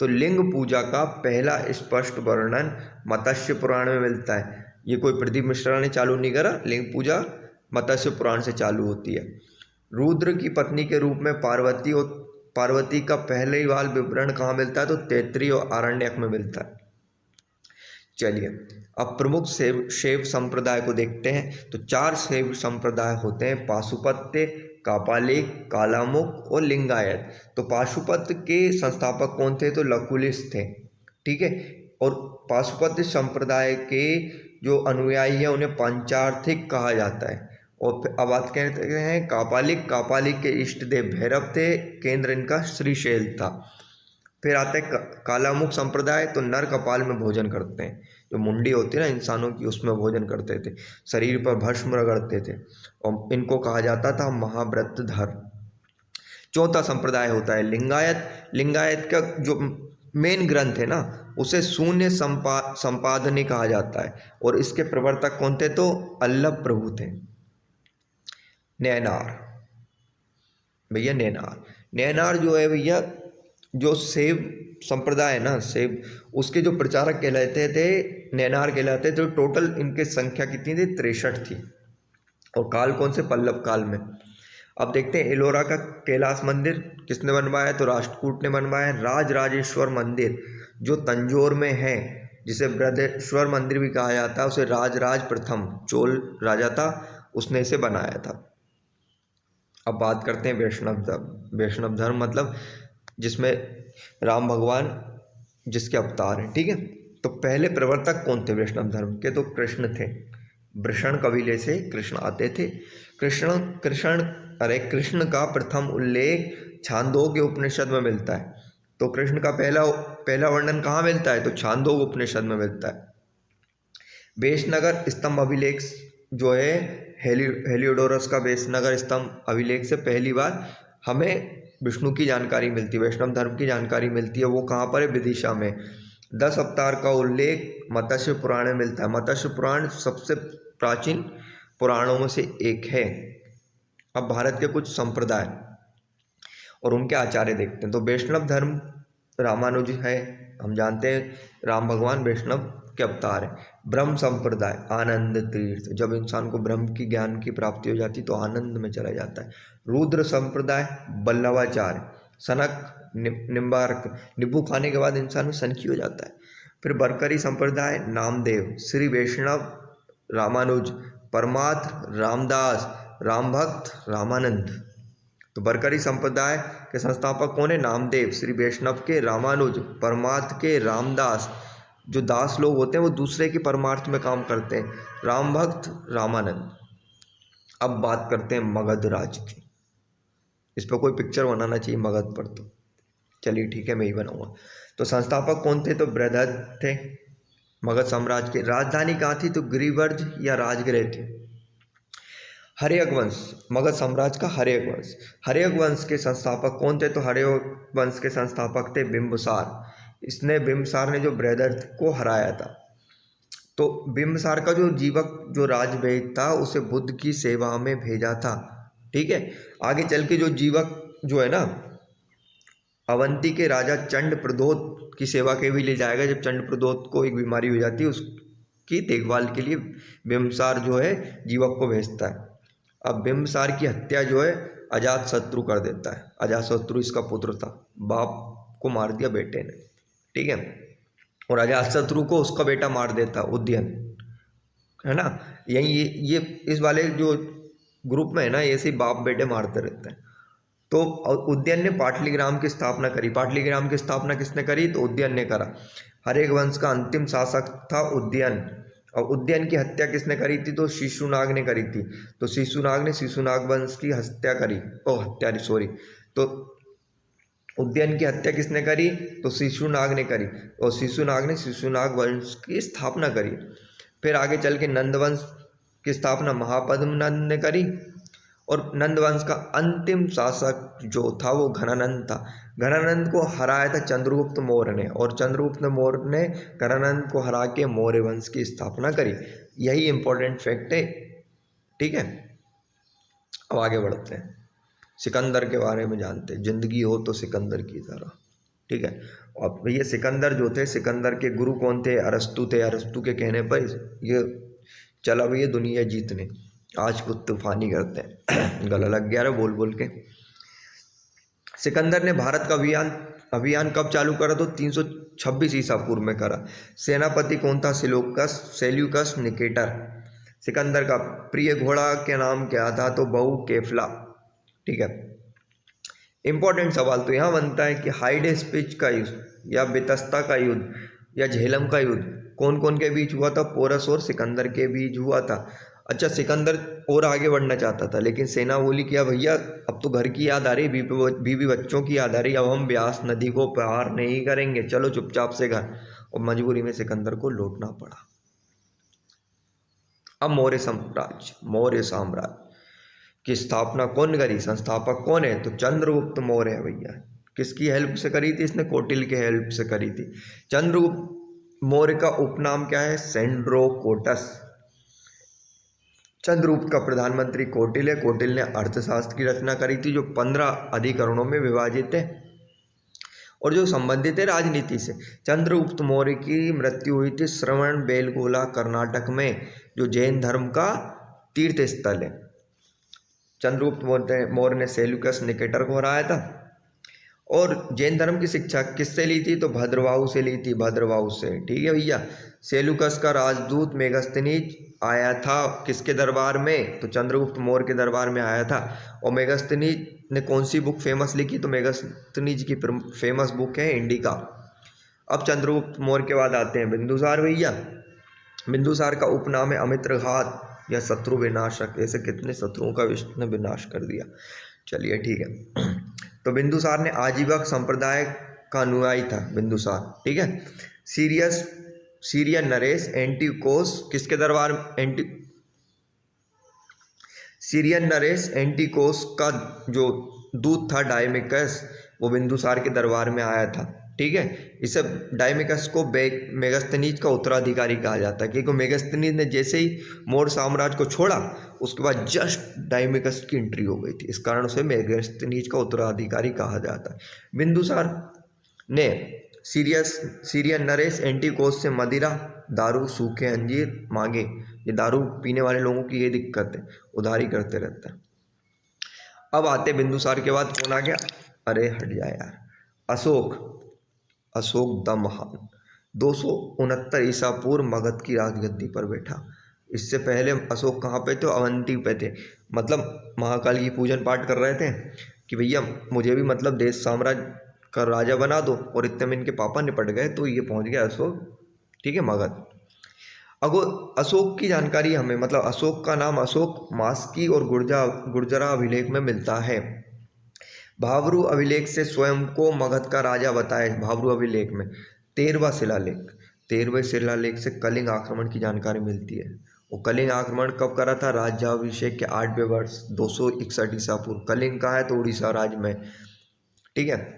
तो लिंग पूजा का पहला स्पष्ट वर्णन मत्स्य पुराण में मिलता है। ये कोई प्रदीप मिश्रा ने चालू नहीं करा, लिंग पूजा मत्स्य पुराण से चालू होती है। रुद्र की पत्नी के रूप में पार्वती का पहले ही वाल विवरण कहाँ मिलता है? तो तैत्तिरीय और आरण्यक में मिलता है। चलिए अब प्रमुख शैव संप्रदाय को देखते हैं। तो 4 शैव संप्रदाय होते हैं, पाशुपत्य, कापालिक, कालामुख और लिंगायत। तो पाशुपत्य के संस्थापक कौन थे? तो लकुलिस थे, ठीक है। और पाशुपत्य संप्रदाय के जो अनुयायी हैं उन्हें पंचार्थिक कहा जाता है। और अब बात कहते हैं कापालिक के इष्ट देव भैरव थे, केंद्र इनका श्रीशैल था। फिर आता है कालामुख संप्रदाय। तो नर कपाल में भोजन करते हैं, जो मुंडी होती है ना इंसानों की, उसमें भोजन करते थे, शरीर पर भस्म रगड़ते थे, और इनको कहा जाता था महाव्रतधर। चौथा संप्रदाय होता है लिंगायत का जो मेन ग्रंथ है ना, उसे शून्य संपादनी कहा जाता है, और इसके प्रवर्तक कौन थे? तो अल्लभ प्रभु थे। नैनार भैया, नैनार जो है भैया, जो शैव संप्रदाय है ना, शैव, उसके जो प्रचारक कहलाते थे नैनार कहलाते थे। तो टोटल इनके संख्या कितनी थी? 63 थी। और काल कौन से? पल्लव काल में। अब देखते हैं एलोरा का कैलाश मंदिर किसने बनवाया? तो राष्ट्रकूट ने बनवाया। राजराजेश्वर मंदिर जो तंजौर में है, जिसे बृहदेश्वर मंदिर भी कहा जाता है, उसे राजराज प्रथम चोल राजा था, उसने इसे बनाया था। अब बात करते हैं वैष्णव धर्म मतलब जिसमें राम भगवान जिसके अवतार हैं, ठीक है। तो पहले प्रवर्तक कौन थे वैष्णव धर्म के? तो कृष्ण थे। वृषण कबीले से कृष्ण आते थे। कृष्ण का प्रथम उल्लेख छांदोग्य उपनिषद में मिलता है। तो कृष्ण का पहला पहला वर्णन कहाँ मिलता है? तो छांदोग्य उपनिषद में मिलता है। बेशनगर स्तंभ अभिलेख जो है हेलियोडोरस का बेशनगर स्तंभ अभिलेख से पहली बार हमें विष्णु की जानकारी मिलती है, वैष्णव धर्म की जानकारी मिलती है। वो कहाँ पर है? विदिशा में। 10 अवतार का उल्लेख मत्स्य पुराण में मिलता है। मत्स्य पुराण सबसे प्राचीन पुराणों में से एक है। अब भारत के कुछ संप्रदाय और उनके आचार्य देखते हैं। तो वैष्णव धर्म रामानुज है, हम जानते हैं राम भगवान वैष्णव के अवतार है। ब्रह्म संप्रदाय आनंद तीर्थ, जब इंसान को ब्रह्म की ज्ञान की प्राप्ति हो जाती तो आनंद में चला जाता है। रुद्र संप्रदाय वल्लभाचार्य, सनक निम्बार्क, नींबू खाने के बाद इंसान में सनकी हो जाता है। फिर बरकरी संप्रदाय नामदेव, श्री वैष्णव रामानुज, परमार्थ रामदास, राम भक्त रामानंद। तो बरकरी संप्रदाय के संस्थापक कौन है? नामदेव, श्री वैष्णव के रामानुज, परमार्थ के रामदास। जो दास लोग होते हैं वो दूसरे के परमार्थ में काम करते हैं, राम भक्त रामानंद। अब बात करते हैं मगध राज की। इस पर कोई पिक्चर बनाना चाहिए मगध पर, तो चलिए ठीक है मैं ही बनाऊंगा। तो संस्थापक कौन थे? तो बृहदत्त थे मगध साम्राज्य के। राजधानी कहाँ थी? तो गिरिवर्ज या राजगृह थी। हर्यक वंश, मगध साम्राज्य का हर्यक वंश। हर्यक वंश के संस्थापक कौन थे? तो हर्यक वंश के संस्थापक थे बिंबिसार। बिंबिसार ने जो बृहदत्त को हराया था। तो बिंबिसार का जो जीवक जो राजवैद था उसे बुद्ध की सेवा में भेजा था। ठीक है, आगे चल के जो जीवक जो है ना अवंती के राजा चंड प्रदोत की सेवा के भी ले जाएगा। जब चंड प्रदोत को एक बीमारी हो जाती है उसकी देखभाल के लिए बिंबिसार जो है जीवक को भेजता है। अब बिंबिसार की हत्या जो है अजातशत्रु कर देता है। अजातशत्रु इसका पुत्र था, बाप को मार दिया बेटे ने, ठीक है। और अजातशत्रु को उसका बेटा मार देता उदयन, है ना। यही ये इस वाले जो ग्रुप में है ना ऐसे बाप बेटे मारते रहते हैं। तो उदयन ने पाटलिग्राम की स्थापना करी। पाटलिग्राम की स्थापना किसने करी? तो उदयन ने करा। हर्यक वंश का अंतिम शासक था उदयन। और उदयन की हत्या किसने करी थी? तो शिशुनाग ने करी थी। तो शिशुनाग ने शिशुनाग वंश की हत्या करी। तो उदयन की हत्या किसने करी? तो शिशुनाग ने करी। और शिशुनाग ने शिशुनाग वंश की स्थापना करी। फिर आगे चल के नंद वंश की स्थापना महापद्म नंद ने करी। और नंद वंश का अंतिम शासक जो था वो घनानंद था। घनानंद को हराया था चंद्रगुप्त मौर्य ने, और चंद्रगुप्त मौर्य ने घनानंद को हरा के मौर्य वंश की स्थापना करी। यही इंपॉर्टेंट फैक्ट है, ठीक है। अब आगे बढ़ते हैं, सिकंदर के बारे में जानते हैं। जिंदगी हो तो सिकंदर की तरह, ठीक है। अब भैया सिकंदर जो थे, सिकंदर के गुरु कौन थे? अरस्तु थे। अरस्तु के कहने पर ये चला भैया दुनिया जीतने। आज कुछ तूफानी करते हैं गला लग गया बोल बोल के। सिकंदर ने भारत का अभियान कब चालू करा? तो 326 ईसा पूर्व में करा। सेनापति कौन था? Seleucus Nicator. सिकंदर का प्रिय घोड़ा के नाम क्या था? तो बहु केफला, ठीक है। इंपॉर्टेंट सवाल तो यहाँ बनता है कि हाइडेस्पिच का युद्ध या बेतस्ता का युद्ध या झेलम का युद्ध कौन कौन के बीच हुआ था? पोरस और सिकंदर के बीच हुआ था। अच्छा, सिकंदर और आगे बढ़ना चाहता था लेकिन सेना बोली क्या भैया अब तो घर की याद आ रही, बीवी बच्चों की याद आ रही, अब हम ब्यास नदी को पार नहीं करेंगे, चलो चुपचाप से घर। और मजबूरी में सिकंदर को लौटना पड़ा। अब मौर्य साम्राज्य की स्थापना कौन करी? संस्थापक कौन है? तो चंद्रगुप्त मौर्य है भैया। किसकी हेल्प से करी थी? इसने कौटिल्य के हेल्प से करी थी। चंद्रगुप्त मौर्य का उपनाम क्या है? सेंड्रोकोटस। चंद्रगुप्त का प्रधानमंत्री कौटिल्य। कौटिल्य ने अर्थशास्त्र की रचना करी थी जो 15 अधिकरणों में विभाजित है और जो संबंधित है राजनीति से। चंद्रगुप्त मौर्य की मृत्यु हुई थी श्रवण बेलगोला कर्नाटक में, जो जैन धर्म का तीर्थ स्थल है। चंद्रगुप्त मौर्य ने सेल्यूकस निकेटर को हराया था। और जैन धर्म की शिक्षा किससे ली थी? तो भद्रवाहु से ली थी, भद्रवाहु से, ठीक है भैया। सेल्यूकस का राजदूत मेगस्थनीज आया था किसके दरबार में? तो चंद्रगुप्त मौर्य के दरबार में आया था। और मेगस्थनीज ने कौन सी बुक फेमस लिखी? तो मेगस्थनीज की फेमस बुक है इंडिका। अब चंद्रगुप्त मौर्य के बाद आते हैं बिंदुसार भैया। बिंदुसार का उपनाम है अमित्रघात या शत्रु विनाशक। ऐसे कितने शत्रुओं का विष्णु ने विनाश कर दिया। चलिए ठीक है। तो बिंदुसार ने आजीवक संप्रदाय का अनुयायी था बिंदुसार, ठीक है। सीरियन नरेश एंटिकोस किसके दरबार सीरियन नरेश एंटिकोस का जो दूत था डायमिकस, वो बिंदुसार के दरबार में आया था, ठीक है। इसे डायमिकस को मेगस्थनीज का उत्तराधिकारी कहा जाता है, क्योंकि मेगस्थनीज ने जैसे ही मौर्य साम्राज्य को छोड़ा उसके बाद जस्ट डायमिकस की एंट्री हो गई थी, इस कारण उसे मेगस्थनीज का उत्तराधिकारी कहा जाता है। बिंदुसार ने सीरियन नरेश एंटिकोस से मदिरा, दारू, सूखे अंजीर मांगे। ये दारू पीने वाले लोगों की ये दिक्कत है, उधारी करते रहता है। अब आते बिंदुसार के बाद कौन आ गया, अरे हट जाए यार, अशोक द महान। 269 ईसा पूर्व मगध की राजगद्दी पर बैठा। इससे पहले अशोक कहाँ पे थे, अवंती पे थे। मतलब महाकाल की पूजन पाठ कर रहे थे कि भैया मुझे भी मतलब देश साम्राज्य का राजा बना दो, और इतने में इनके पापा निपट गए तो ये पहुंच गया अशोक, ठीक है, मगध। अब अशोक की जानकारी हमें, मतलब अशोक का नाम अशोक मास्की और गुर्जरा अभिलेख में मिलता है। भावरू अभिलेख से स्वयं को मगध का राजा बताए। भावरू अभिलेख में 13वें शिलालेख से कलिंग आक्रमण की जानकारी मिलती है। वो कलिंग आक्रमण कब करा था, राज्याभिषेक के 8वें वर्ष 261 ईसा पूर्व। कलिंग कहाँ है, तो उड़ीसा राज्य में, ठीक है।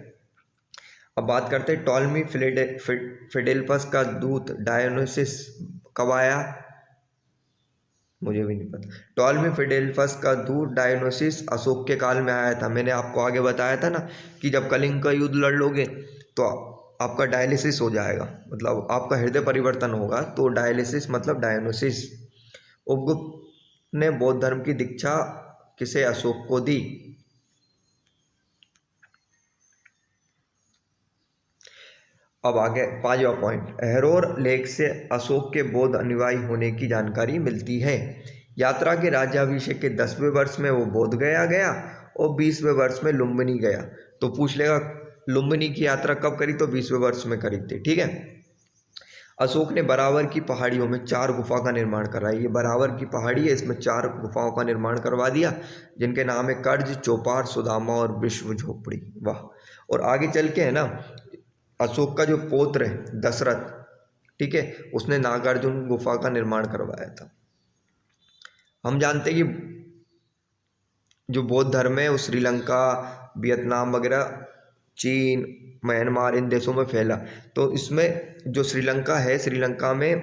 अब बात करते हैं टॉलमी फिडेल्पस का दूत डायोनिसिस कब आया, मुझे भी नहीं पता। टॉलमी फिडेल्पस का दूत डायोनिसिस अशोक के काल में आया था। मैंने आपको आगे बताया था ना कि जब कलिंग का युद्ध लड़ लोगे तो आपका डायलिसिस हो जाएगा, मतलब आपका हृदय परिवर्तन होगा, तो डायलिसिस मतलब डायोनिसिस। उपगुप्त ने बौद्ध धर्म की दीक्षा किसे, अशोक को दी। अब आगे 5वां पॉइंट, अहरोर लेख से अशोक के बौद्ध अनुयायी होने की जानकारी मिलती है। यात्रा के राज्याभिषेक के 10वें वर्ष में वो बोध गया और 20वें वर्ष में लुम्बिनी गया। तो पूछ लेगा लुम्बिनी की यात्रा कब करी, तो 20वें वर्ष में करी थी, ठीक है। अशोक ने बराबर की पहाड़ियों में 4 गुफा का निर्माण कराया। ये बराबर की पहाड़ी है, इसमें 4 गुफाओं का निर्माण करवा दिया, जिनके नाम है कर्ज, चौपार, सुदामा और विश्व झोपड़ी। वाह। और आगे चल के है ना, अशोक का जो पौत्र है दशरथ, ठीक है, उसने नागार्जुन गुफा का निर्माण करवाया था। हम जानते हैं कि जो बौद्ध धर्म है वो श्रीलंका, वियतनाम वगैरह, चीन, म्यांमार, इन देशों में फैला। तो इसमें जो श्रीलंका है, श्रीलंका में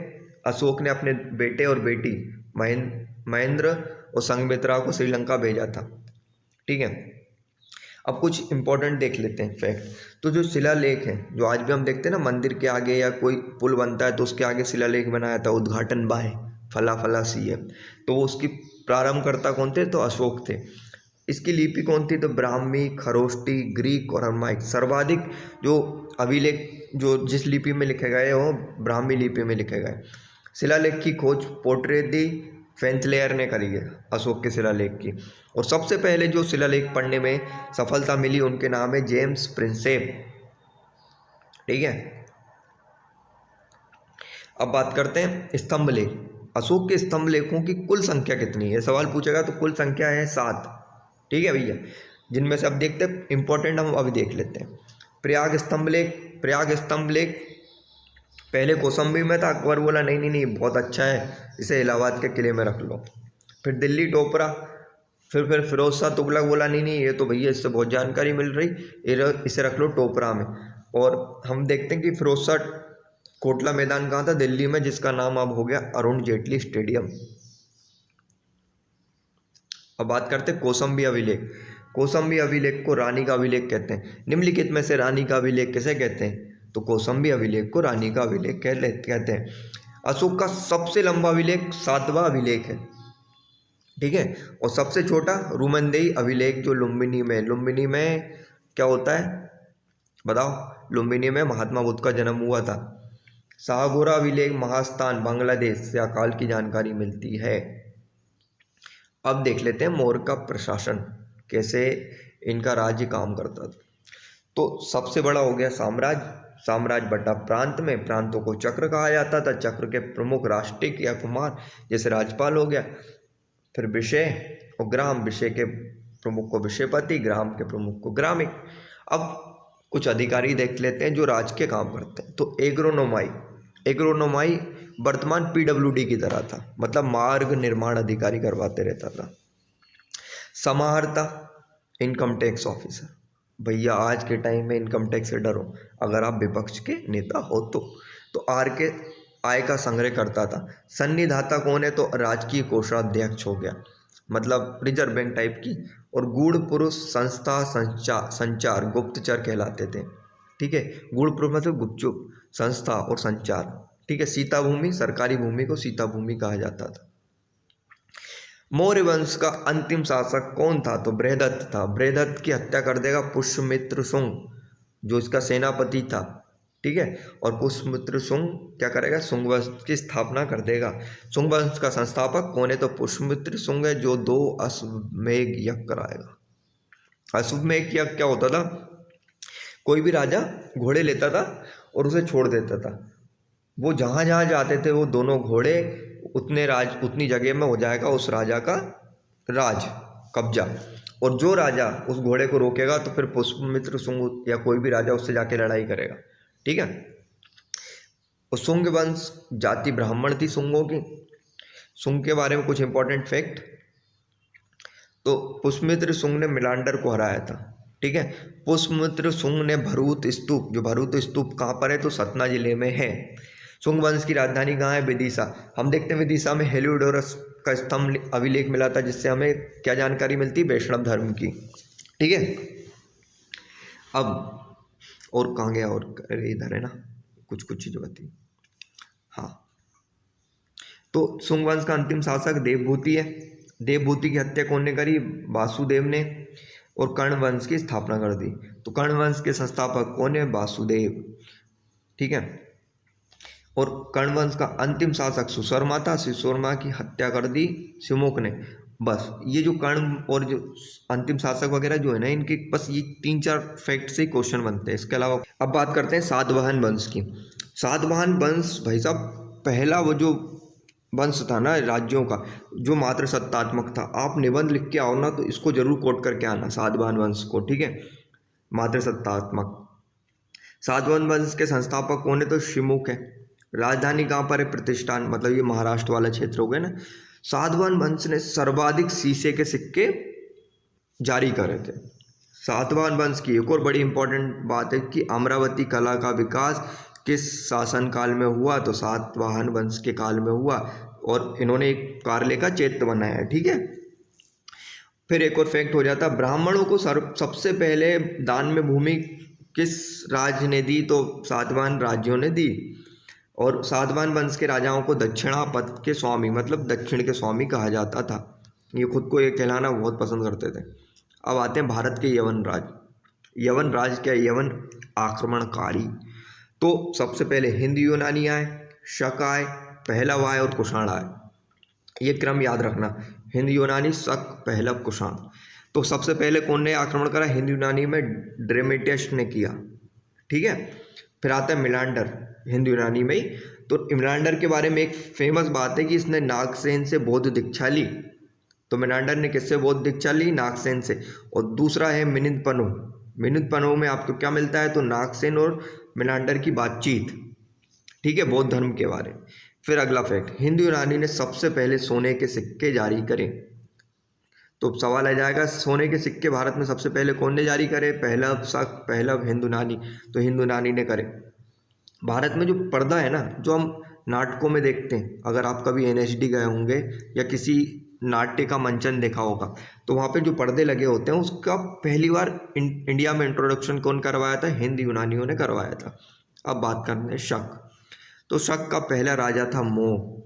अशोक ने अपने बेटे और बेटी महेंद्र और संघमित्रा को श्रीलंका भेजा था, ठीक है। अब कुछ इंपॉर्टेंट देख लेते हैं फैक्ट। तो जो शिलालेख है, जो आज भी हम देखते हैं ना, मंदिर के आगे या कोई पुल बनता है तो उसके आगे शिलालेख बनाया था, उद्घाटन बाय फला सीएम। तो वो उसकी प्रारंभकर्ता कौन थे, तो अशोक थे। इसकी लिपि कौन थी, तो ब्राह्मी, खरोष्टी, ग्रीक और अरमाइक। सर्वाधिक जो अभिलेख जो जिस लिपि में लिखे गए वो ब्राह्मी लिपि में लिखे गए। शिलालेख की खोज पोर्ट्रेट दी फेंथलेयर ने करी है, अशोक के शिलालेख की। और सबसे पहले जो शिलालेख पढ़ने में सफलता मिली उनके नाम है जेम्स प्रिंसेप, ठीक है। अब बात करते हैं स्तंभ लेख। अशोक के स्तंभ लेखों की कुल संख्या कितनी है, सवाल पूछेगा तो कुल संख्या है 7, ठीक है भैया। जिनमें से अब देखते हैं इंपॉर्टेंट, हम अभी देख लेते हैं। प्रयाग स्तंभ लेख पहले कौसंबी में था, अकबर बोला नहीं बहुत अच्छा है, इसे इलाहाबाद के किले में रख लो। फिर दिल्ली टोपरा, फिर फिरोज शाह तुगलक बोला नहीं ये तो भैया इससे बहुत जानकारी मिल रही, इसे रख लो टोपरा में। और हम देखते हैं कि फिरोज शाह कोटला मैदान कहाँ था, दिल्ली में, जिसका नाम अब हो गया अरुण जेटली स्टेडियम। अब बात करते हैं कौसंबी अभिलेख। कौसंबी अभिलेख को रानी का अभिलेख कहते हैं। निम्नलिखित में से रानी का अभिलेख किसे कहते हैं, तो कौसंबी अभिलेख को रानी का अभिलेख कहते हैं। अशोक का सबसे लंबा अभिलेख 7वां अभिलेख है, ठीक है। और सबसे छोटा रुमनदेही अभिलेख जो लुम्बिनी में क्या होता है बताओ, लुम्बिनी में महात्मा बुद्ध का जन्म हुआ था। साहगोरा अभिलेख महास्थान बांग्लादेश से अकाल की जानकारी मिलती है। अब देख लेते हैं मौर्य का प्रशासन, कैसे इनका राज्य काम करता था। तो सबसे बड़ा हो गया साम्राज्य, साम्राज्य बटा प्रांत में, प्रांतों को चक्र कहा जाता था, चक्र के प्रमुख राष्ट्रिक या कुमार जैसे राज्यपाल हो गया। फिर विषय और ग्राम, विषय के प्रमुख को विषयपति, ग्राम के प्रमुख को ग्रामिक। अब कुछ अधिकारी देख लेते हैं जो राज्य के काम करते हैं। तो एग्रोनोमाई, एग्रोनोमाई वर्तमान पीडब्ल्यूडी की तरह था, मतलब मार्ग निर्माण अधिकारी करवाते रहता था। समाहर्ता, इनकम टैक्स ऑफिसर, भैया आज के टाइम में इनकम टैक्स से डरो अगर आप विपक्ष के नेता हो तो आर के आय का संग्रह करता था। सन्निधाता कौन है? तो राजकीय कोषाध्यक्ष हो गया, मतलब रिजर्व बैंक टाइप की। और गूढ़ पुरुष संस्था संचार गुप्तचर कहलाते थे, ठीक है। गूढ़ पुरुष मतलब गुपचुप, संस्था और संचार, ठीक है। सीता भूमि, सरकारी भूमि को सीता भूमि कहा जाता था। मौर्य वंश का अंतिम शासक कौन था? तो बृहदत्त था। बृहदत्त की हत्या कर देगा पुष्यमित्र शुंग, जो इसका सेनापति था, ठीक है। और पुष्यमित्र शुंग क्या करेगा? शुंग वंश की स्थापना कर देगा। शुंग वंश का संस्थापक कौन है? तो पुष्यमित्र शुंग है, जो 2 अश्वमेध यज्ञ कराएगा। अश्वमेध यज्ञ क्या होता था? कोई भी राजा घोड़े लेता था और उसे छोड़ देता था, वो जहाँ जहाँ जाते थे वो दोनों घोड़े उतनी जगह में हो जाएगा उस राजा का राज कब्जा, और जो राजा उस घोड़े को रोकेगा तो फिर पुष्यमित्र शुंग या कोई भी राजा उससे जाके लड़ाई करेगा, ठीक है। और शुंग वंश जाति ब्राह्मण थी शुंगों की। शुंग के बारे में कुछ इंपॉर्टेंट फैक्ट, तो पुष्यमित्र शुंग ने मिलांडर को हराया था, ठीक है। पुष्यमित्र शुंग ने भरूत स्तूप, जो भरूत स्तूप कहाँ पर है? तो सतना जिले में है। शुंग वंश की राजधानी कहाँ है? विदिशा। हम देखते हैं विदिशा में हेलियोडोरस का स्तंभ अभिलेख मिला था, जिससे हमें क्या जानकारी मिलती है? वैष्णव धर्म की, ठीक है। अब और कहाँ गया? और इधर है ना, कुछ चीज़ें बताई। हाँ, तो शुंग वंश का अंतिम शासक देवभूति है। देवभूति की हत्या कौन ने करी? वासुदेव ने। और कर्ण वंश की स्थापना कर दी। तो कर्ण वंश के संस्थापक कौन है? वासुदेव, ठीक है। और कर्ण वंश का अंतिम शासक सुशर्मा था। सुशर्मा की हत्या कर दी शिवमुख ने। बस ये जो कर्ण और जो अंतिम शासक वगैरह जो है ना, इनके बस ये 3-4 फैक्ट से क्वेश्चन बनते हैं। इसके अलावा अब बात करते हैं सातवाहन वंश की। सातवाहन वंश भाई साहब पहला वो जो वंश था ना राज्यों का, जो मात्र सत्तात्मक था। आप निबंध लिख के आओ ना तो इसको जरूर कोट करके आना, सातवाहन वंश को, ठीक है। मात्र सत्तात्मक। सातवाहन वंश के संस्थापक कौन है? तो शिवमुख है। राजधानी कहाँ पर है? प्रतिष्ठान, मतलब ये महाराष्ट्र वाला क्षेत्र हो गया ना। सातवाहन वंश ने सर्वाधिक शीशे के सिक्के जारी करे थे। सातवाहन वंश की एक और बड़ी इंपॉर्टेंट बात है कि अमरावती कला का विकास किस शासनकाल में हुआ? तो सातवाहन वंश के काल में हुआ, और इन्होंने एक कार्ले का चैत्य बनाया है, ठीक है। फिर एक और फैक्ट हो जाता, ब्राह्मणों को सबसे पहले दान में भूमि किस राज्य ने दी? तो सातवाहन राज्यों ने दी। और सातवाहन वंश के राजाओं को दक्षिणापथ के स्वामी, मतलब दक्षिण के स्वामी कहा जाता था। ये खुद को ये कहलाना बहुत पसंद करते थे। अब आते हैं भारत के यवन राज। यवन राज क्या? यवन आक्रमणकारी। तो सबसे पहले हिंद यूनानी आए, शक आए, पहलव आए और कुषाण आए। ये क्रम याद रखना, हिंद यूनानी, शक, पहलव, कुषाण। तो सबसे पहले कौन ने आक्रमण करा? हिंद यूनानी में ड्रेमेटियस ने किया, ठीक है। फिर आता है मिलांडर, हिंद यूनानी में ही। तो मिलांडर के बारे में एक फेमस बात है कि इसने नागसेन से बौद्ध दीक्षा ली। तो मिलांडर ने किससे बौद्ध दीक्षा ली? नागसेन से। और दूसरा है मिनिंदपनो। मिनिंदपनो में आपको क्या मिलता है? तो नागसेन और मिलांडर की बातचीत, ठीक है, बौद्ध धर्म के बारे में। फिर अगला फैक्ट, हिंद यूनानी ने सबसे पहले सोने के सिक्के जारी करे। तो सवाल आ जाएगा, सोने के सिक्के भारत में सबसे पहले कौन ने जारी करे? पहलव, शक, पहलव, हिंद यूनानी। तो हिंद यूनानी ने करे। भारत में जो पर्दा है ना, जो हम नाटकों में देखते हैं, अगर आप कभी एनएचडी गए होंगे या किसी नाट्य का मंचन देखा होगा, तो वहाँ पे जो पर्दे लगे होते हैं उसका पहली बार इंडिया में इंट्रोडक्शन कौन करवाया था? हिंद यूनानियों ने करवाया था। अब बात करते हैं शक। तो शक का पहला राजा था मोह,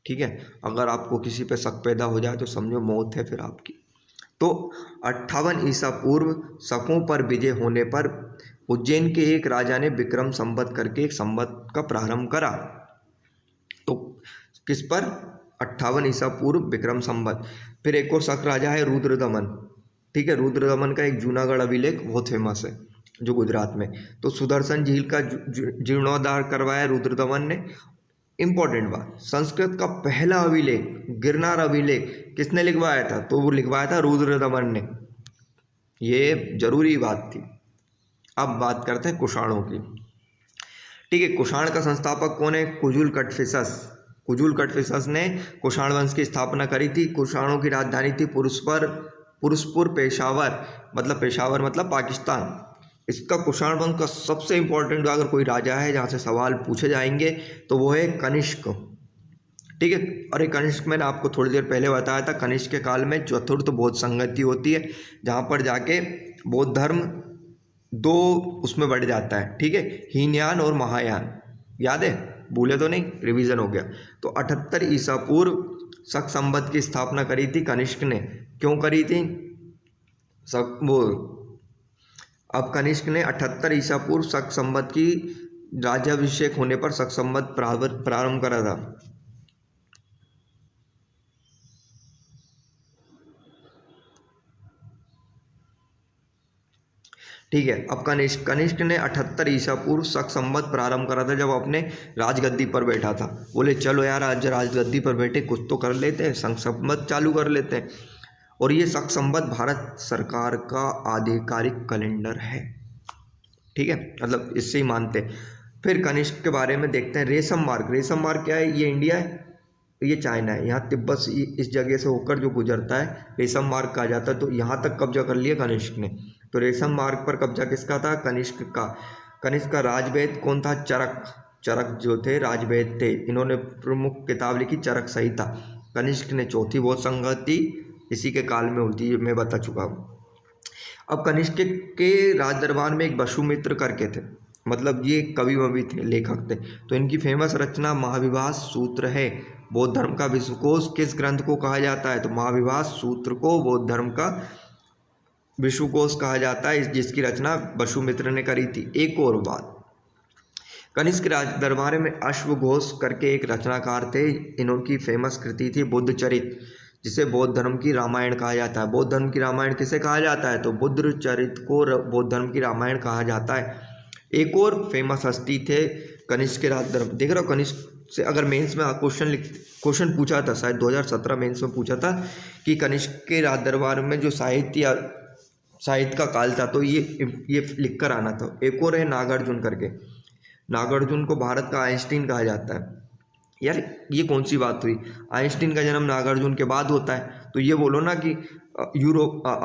ठीक है। अगर आपको किसी पे शक पैदा हो जाए तो समझो मौत है फिर आपकी। तो 58 ईसा पूर्व शकों पर विजय होने पर उज्जैन के एक राजा ने विक्रम संवत करके एक संवत का प्रारंभ करा। तो किस पर? 58 ईसा पूर्व विक्रम संवत। फिर एक और शक राजा है रुद्रदमन, ठीक है। रुद्रदमन का एक जूनागढ़ अभिलेख बहुत फेमस है। जो गुजरात में। तो सुदर्शन झील का जीर्णोद्धार करवाया रुद्रदमन ने। इंपॉर्टेंट बात, संस्कृत का पहला अभिलेख, गिरनार अभिलेख किसने लिखवाया था? तो वो लिखवाया था रुद्रदमन ने। ये जरूरी बात थी। अब बात करते हैं कुषाणों की। ठीक है, कुषाण का संस्थापक कौन है? कुजुल कटफिसस। कुजुल कटफिसस ने कुषाण वंश की स्थापना करी थी। कुषाणों की राजधानी थी पुरुषपुर पेशावर, पेशावर मतलब पाकिस्तान। इसका कुषाण वंश का सबसे इंपॉर्टेंट अगर कोई राजा है जहाँ से सवाल पूछे जाएंगे तो वो है कनिष्क। ठीक है, और ये कनिष्क मैंने आपको थोड़ी देर पहले बताया था। कनिष्क के काल में चतुर्थ बौद्ध संगति होती है, जहाँ पर जाके बौद्ध धर्म दो उसमें बढ़ जाता है। ठीक है, हीनयान और महायान, याद है? भूले तो नहीं, रिवीजन हो गया। तो 78 ईसा पूर्व शक संवत की स्थापना करी थी कनिष्क ने। क्यों करी थी? अब कनिष्क ने 78 ईसा पूर्व शक संवत की राज्याभिषेक होने पर शक संवत प्रारंभ करा था। ठीक है, अब कनिष्क ने 78 ईसा पूर्व शक संवत प्रारंभ करा था, जब अपने राजगद्दी पर बैठा था। बोले चलो यार, आज राजगद्दी पर बैठे कुछ तो कर लेते हैं, शक संवत चालू कर लेते हैं। और ये शक संवत भारत सरकार का आधिकारिक कैलेंडर है। ठीक है, मतलब इससे ही मानते हैं। फिर कनिष्क के बारे में देखते हैं। रेशम मार्ग, रेशम मार्ग क्या है? ये इंडिया है, ये चाइना है। यहाँ तिब्बत इस जगह से होकर जो गुजरता है रेशम मार्ग कहा जाता है। तो यहाँ तक कब्जा कर लिया कनिष्क ने। तो रेशम मार्ग पर कब्जा किसका था? कनिष्क का। कनिष्क का राजवैद कौन था? चरक। चरक जो थे राजवैद थे। इन्होंने प्रमुख किताब लिखी चरक संहिता। कनिष्क ने चौथी बौद्ध संगति इसी के काल में होती है, मैं बता चुका हूँ। अब कनिष्क के राज दरबार में एक वसुमित्र करके थे, मतलब ये कवि ववि थे, लेखक थे। तो इनकी फेमस रचना महाविभास सूत्र है। बौद्ध धर्म का विश्वकोश किस ग्रंथ को कहा जाता है? तो महाविभास सूत्र को बौद्ध धर्म का विश्वकोश कहा जाता है, जिसकी रचना वसुमित्र ने करी थी। एक और बात, कनिष्क राज दरबार में अश्वघोष करके एक रचनाकार थे। इनकी फेमस कृति थी बुद्ध चरित, जिसे बौद्ध धर्म की रामायण कहा जाता है। बौद्ध धर्म की रामायण किसे कहा जाता है? तो बुद्ध चरित को बौद्ध धर्म की रामायण कहा जाता है। एक और फेमस हस्ती थे कनिष्क के राज दरबार। देख रहे हो, कनिष्क से अगर मेंस में क्वेश्चन पूछा था, शायद 2017 मेंस में पूछा था कि कनिष्क के राज दरबार में जो साहित्य का काल था, तो ये लिख कर आना था। एक और है नागार्जुन करके। नागार्जुन को भारत का आइंस्टीन कहा जाता है। यार ये कौन सी बात हुई? आइंस्टीन का जन्म नागार्जुन के बाद होता है, तो ये बोलो ना कि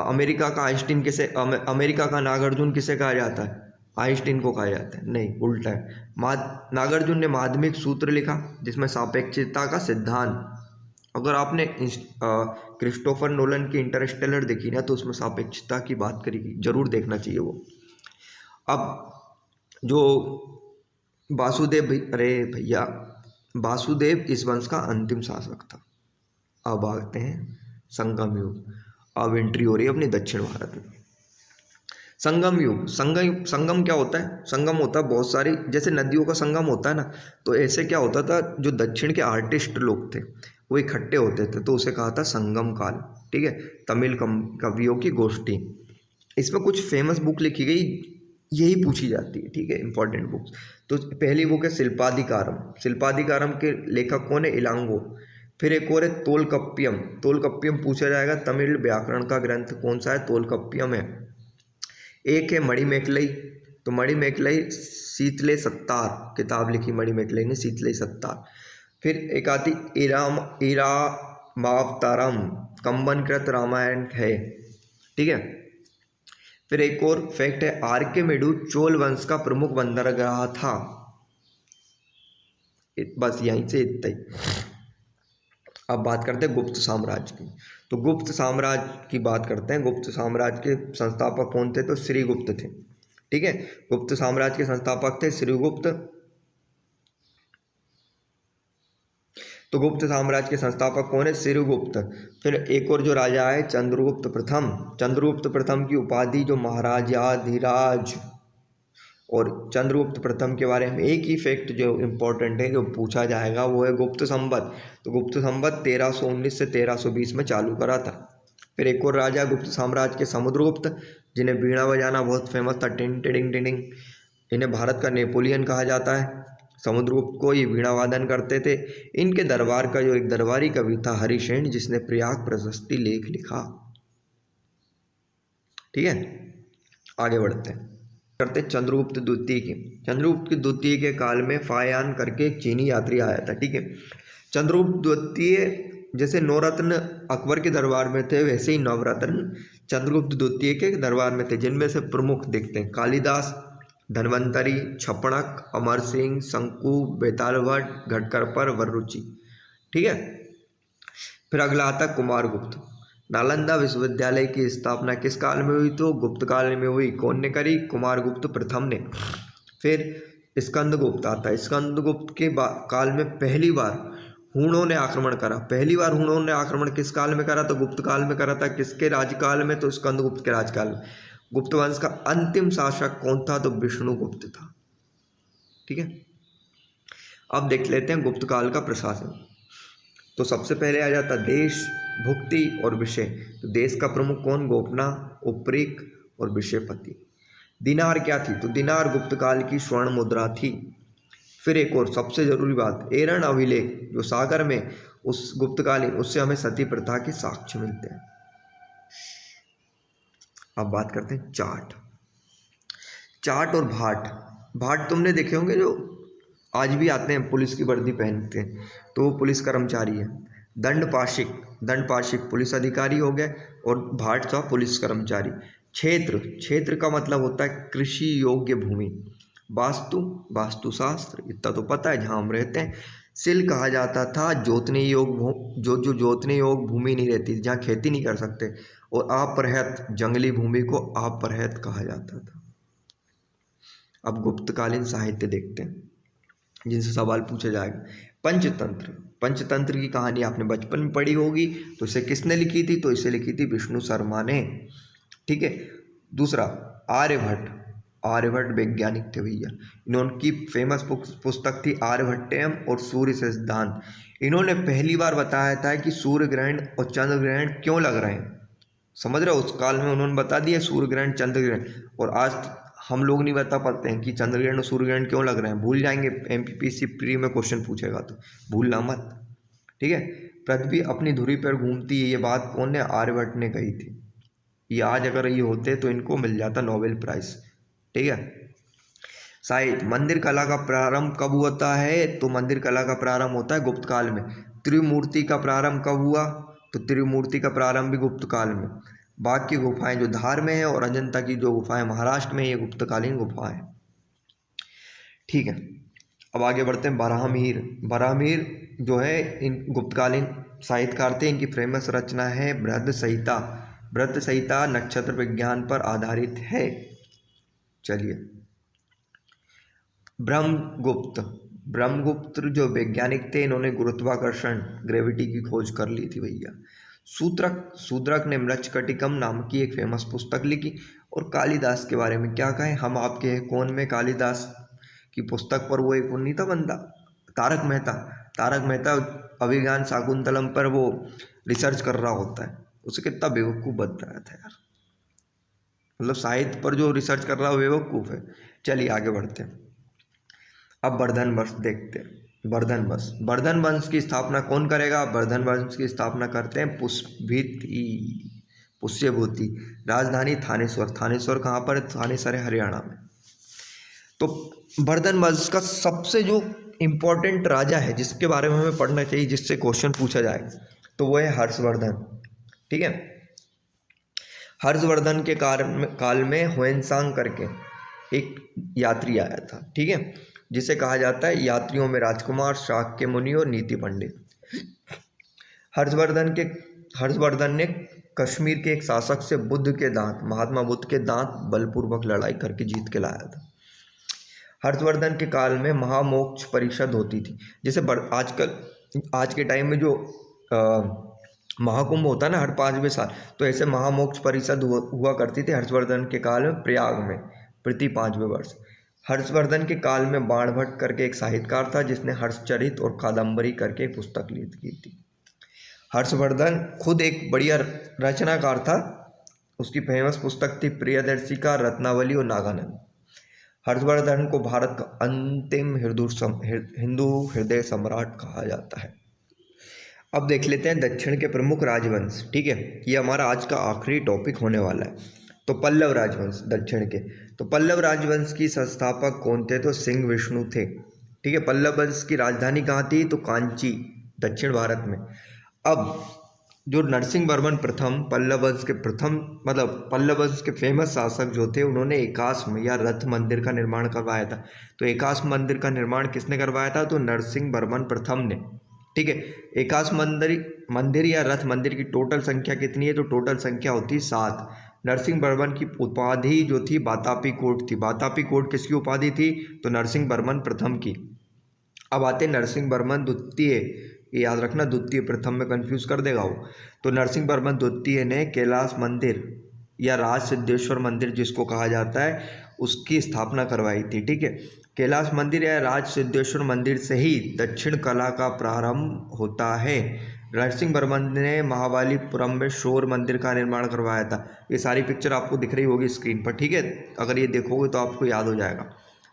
अमेरिका का आइंस्टीन किसे, अमेरिका का नागार्जुन किसे कहा जाता है? आइंस्टीन को कहा जाता है। नहीं, उल्टा है। नागार्जुन ने माध्यमिक सूत्र लिखा, जिसमें सापेक्षता का सिद्धांत, अगर आपने क्रिस्टोफर नोलन की इंटरस्टेलर देखी ना, तो उसमें सापेक्षता की बात करेगी, जरूर देखना चाहिए वो। अब जो वासुदेव इस वंश का अंतिम शासक था। अब आते हैं संगम युग। अब एंट्री हो रही है अपने दक्षिण भारत में। संगम युग, संगम क्या होता है? संगम होता है बहुत सारी, जैसे नदियों का संगम होता है ना, तो ऐसे क्या होता था, जो दक्षिण के आर्टिस्ट लोग थे वो इकट्ठे होते थे, तो उसे कहा था संगम काल। ठीक है, तमिल कवियों की गोष्ठी। इसमें कुछ फेमस बुक लिखी गई, यही पूछी जाती है। ठीक है, इंपॉर्टेंट बुक्स। तो पहली बुक है शिल्पाधिकारम। शिल्पाधिकारम के लेखक कौन है? इलांगो। फिर एक और है तोलकप्पियम। तोलकप्पियम पूछा जाएगा, तमिल व्याकरण का ग्रंथ कौन सा है? तोलकप्पियम है। एक है मणिमेखलई। तो मणिमेखलई शीतले सत्तार किताब लिखी मणिमेखलई ने, शीतले सत्तार। फिर एक आती इरामावतारम, कंबनकृत रामायण है। ठीक है, फिर एक और फैक्ट है, आर्किमेडू चोल वंश का प्रमुख बंदरगाह था। बस यहीं से इतना ही। अब बात करते हैं गुप्त साम्राज्य की। तो गुप्त साम्राज्य की बात करते हैं। गुप्त साम्राज्य के संस्थापक कौन थे? तो श्रीगुप्त थे। ठीक है, गुप्त साम्राज्य के संस्थापक थे श्रीगुप्त। तो गुप्त साम्राज्य के संस्थापक कौन है? श्रीगुप्त। फिर एक और जो राजा है चंद्रगुप्त प्रथम। चंद्रगुप्त प्रथम की उपाधि जो महाराजाधिराज, और चंद्रगुप्त प्रथम के बारे में एक ही फैक्ट जो इम्पोर्टेंट है, जो पूछा जाएगा, वो है गुप्त संवत। तो गुप्त संवत 1319 से 1320 में चालू करा था। फिर एक और राजा गुप्त साम्राज्य के समुद्रगुप्त, जिन्हें बीड़ा बजाना बहुत फेमस था, टिंग टिडिंग टिडिंग। इन्हें भारत का नेपोलियन कहा जाता है। समुद्रगुप्त को ये वीणा वादन करते थे। इनके दरबार का जो एक दरबारी कवि था हरिसेन, जिसने प्रयाग प्रशस्ति लेख लिखा। ठीक है, आगे बढ़ते हैं, करते चंद्रगुप्त द्वितीय की। चंद्रगुप्त द्वितीय के काल में फायान करके एक चीनी यात्री आया था। ठीक है, चंद्रगुप्त द्वितीय जैसे नवरत्न अकबर के दरबार में थे, वैसे ही नवरत्न चंद्रगुप्त द्वितीय के दरबार में थे, जिनमें से प्रमुख देखते हैं कालिदास, धन्वंतरी, छपणक, अमर सिंह, शंकु, बेताल भट्ट, घटकरपर, वररुचि। ठीक है, फिर अगला आता कुमारगुप्त। नालंदा विश्वविद्यालय की स्थापना किस काल में हुई? तो गुप्त काल में हुई। कौन ने करी? कुमारगुप्त प्रथम ने। फिर स्कंदगुप्त आता है। स्कंदगुप्त के काल में पहली बार हूणों ने आक्रमण करा। पहली बार हूणों ने आक्रमण किस काल में करा? तो गुप्त काल में करा था। किसके राजकाल में? तो स्कंदगुप्त के राजकाल में। गुप्त वंश का अंतिम शासक कौन था? तो विष्णुगुप्त था। ठीक है, अब देख लेते हैं गुप्त काल का प्रशासन। तो सबसे पहले आ जाता देश, भुक्ति और विषय। तो देश का प्रमुख कौन? गोपना, उपरीक और विषयपति। दिनार क्या थी? तो दिनार गुप्त काल की स्वर्ण मुद्रा थी। फिर एक और सबसे जरूरी बात, एरन अभिलेख जो सागर में उस गुप्तकालीन, उससे हमें सती प्रथा के साक्ष्य मिलते हैं। अब बात करते हैं चार्ट। चार्ट और भाट। भाट तुमने देखे होंगे, जो आज भी आते हैं, पुलिस की वर्दी पहनते हैं, तो वो पुलिस कर्मचारी है। दंडपाशिक, दंडपाशिक पुलिस अधिकारी हो गए, और भाट था पुलिस कर्मचारी। क्षेत्र, क्षेत्र का मतलब होता है कृषि योग्य भूमि। वास्तु, वास्तुशास्त्र, इतना तो पता है जहाँ हम रहते हैं। सिल कहा जाता था जोतने योग जो जोतने योग भूमि नहीं रहती, जहाँ खेती नहीं कर सकते। और अपरहत, जंगली भूमि को अपरहत कहा जाता था। अब गुप्तकालीन साहित्य देखते हैं, जिनसे सवाल पूछा जाएगा। पंचतंत्र, पंचतंत्र की कहानी आपने बचपन में पढ़ी होगी। तो इसे किसने लिखी थी? तो इसे लिखी थी विष्णु शर्मा ने। ठीक है, दूसरा आर्यभट्ट। आर्यभट्ट वैज्ञानिक थे भैया। इन्होंने फेमस पुस्तक थी आर्यभट्टयम और सूर्य सिद्धांत। इन्होंने पहली बार बताया था कि सूर्य ग्रहण और चंद्र ग्रहण क्यों लग रहे हैं। समझ रहे हो, उस काल में उन्होंने बता दिया सूर्य ग्रहण, चंद्र ग्रहण। और आज हम लोग नहीं बता पाते हैं कि चंद्र ग्रहण और सूर्य ग्रहण क्यों लग रहे हैं। भूल जाएंगे, एमपीपीसी प्री में क्वेश्चन पूछेगा तो भूलना मत। ठीक है, पृथ्वी अपनी धुरी पर घूमती है, ये बात कौन ने? आर्यभट्ट ने कही थी। ये आज अगर ये होते तो इनको मिल जाता नोबेल प्राइज। ठीक है, साहित्य। मंदिर कला का प्रारंभ कब होता है? तो मंदिर कला का प्रारंभ होता है गुप्त काल में। त्रिमूर्ति का प्रारंभ कब हुआ? तो त्रिमूर्ति का प्रारंभ भी गुप्त काल में। बाघ की गुफाएं जो धार में है, और अजंता की जो गुफाएं महाराष्ट्र में, ये गुप्तकालीन गुफाएं। ठीक है, अब आगे बढ़ते हैं। बराहमीर। बराहमीर जो है इन गुप्तकालीन साहित्यकार थे। इनकी फेमस रचना है बृहद संहिता। बृहद संहिता नक्षत्र विज्ञान पर आधारित है। चलिए, ब्रह्मगुप्त। ब्रह्मगुप्त जो वैज्ञानिक थे, इन्होंने गुरुत्वाकर्षण, ग्रेविटी की खोज कर ली थी भैया। सूत्रक, शूद्रक ने मृच्छकटिकम नाम की एक फेमस पुस्तक लिखी। और कालिदास के बारे में क्या कहें, हम आपके हैं कौन में कालिदास की पुस्तक पर वो एक नहीं था बंदा, तारक मेहता। तारक मेहता अभिज्ञान शाकुंतलम पर वो रिसर्च कर रहा होता है, उसे कितना बेवकूफ़ बन रहा था यार। मतलब साहित्य पर जो रिसर्च कर रहा है बेवकूफ़ है। चलिए आगे बढ़ते हैं। अब वर्धन वंश देखते हैं। वर्धन वंश, वर्धन वंश की स्थापना कौन करेगा? वर्धन वंश की स्थापना करते हैं पुष्यभूति। राजधानी थानेश्वर। थानेश्वर कहाँ पर? थानेसर है, हरियाणा में। तो वर्धन वंश का सबसे जो इम्पोर्टेंट राजा है, जिसके बारे में हमें पढ़ना चाहिए, जिससे क्वेश्चन पूछा जाएगा, तो वो है हर्षवर्धन। ठीक है, हर्षवर्धन के काल में ह्वेनसांग करके एक यात्री आया था। ठीक है, जिसे कहा जाता है यात्रियों में राजकुमार, शाक्य मुनि और नीति पंडित। हर्षवर्धन ने कश्मीर के एक शासक से बुद्ध के दांत, महात्मा बुद्ध के दांत बलपूर्वक लड़ाई करके जीत के लाया था। हर्षवर्धन के काल में महामोक्ष परिषद होती थी। जैसे आज के टाइम में जो महाकुंभ होता है ना हर 5वें साल, तो ऐसे महामोक्ष परिषद हुआ करती थी हर्षवर्धन के काल में प्रयाग में, प्रति 5वें वर्ष। हर्षवर्धन के काल में बाणभट्ट करके एक साहित्यकार था, जिसने हर्षचरित और कादम्बरी करके एक पुस्तक लिखी थी। हर्षवर्धन खुद एक बढ़िया रचनाकार था। उसकी फेमस पुस्तक थी प्रियदर्शी का रत्नावली और नागानंद। हर्षवर्धन को भारत का अंतिम हिंदू हृदय सम्राट कहा जाता है। अब देख लेते हैं दक्षिण के प्रमुख राजवंश। ठीक है, ये हमारा आज का आखिरी टॉपिक होने वाला है। तो पल्लव राजवंश दक्षिण के। तो पल्लव राजवंश की संस्थापक कौन थे? तो सिंह विष्णु थे। ठीक है, पल्लव वंश की राजधानी कहाँ थी? तो कांची, दक्षिण भारत में। अब जो नरसिंह वर्मन प्रथम पल्लव वंश के प्रथम मतलब पल्लव वंश के फेमस शासक जो थे, उन्होंने एकाश्म या रथ मंदिर का निर्माण करवाया था। तो एकाश्म मंदिर का निर्माण किसने करवाया था? तो नरसिंह वर्मन प्रथम ने। ठीक है, एकाश्म मंदिर या रथ मंदिर की टोटल संख्या कितनी है? तो टोटल संख्या होती है 7। नरसिंह वर्मन की उपाधि जो थी वातापी कोट थी। वातापी कोट किसकी उपाधि थी? तो नरसिंह वर्मन प्रथम की। अब आते हैं नरसिंह वर्मन द्वितीय। ये याद रखना, द्वितीय प्रथम में कंफ्यूज कर देगा वो। तो नरसिंह वर्मन द्वितीय ने कैलाश मंदिर या राज सिद्धेश्वर मंदिर जिसको कहा जाता है, उसकी स्थापना करवाई थी। ठीक है, कैलाश मंदिर या राज सिद्धेश्वर मंदिर से ही दक्षिण कला का प्रारंभ होता है। नरसिंह वर्मन ने महाबलीपुरम में शोर मंदिर का निर्माण करवाया था। ये सारी पिक्चर आपको दिख रही होगी स्क्रीन पर। ठीक है, अगर ये देखोगे तो आपको याद हो जाएगा।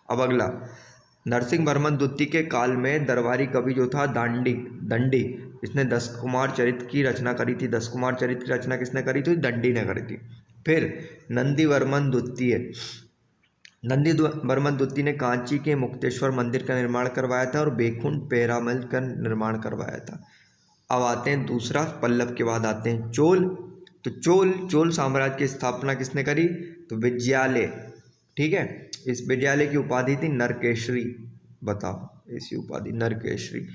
अब अगला, नरसिंह वर्मन द्वितीय के काल में दरबारी कवि जो था दंडी, इसने 10 कुमार चरित्र की रचना करी थी। 10 कुमार चरित्र की रचना किसने करी थी? दंडी ने करी थी। फिर नंदी वर्मन द्वितीय ने कांची के मुक्तेश्वर मंदिर का निर्माण करवाया था और बेकुंठ पेरामल का निर्माण करवाया था। अब आते हैं दूसरा, पल्लव के बाद आते हैं चोल। तो चोल साम्राज्य की स्थापना किसने करी? तो विजयालय। ठीक है, इस विद्यालय की उपाधि थी नरकेशरी। बताओ, ऐसी उपाधि नरकेशरी।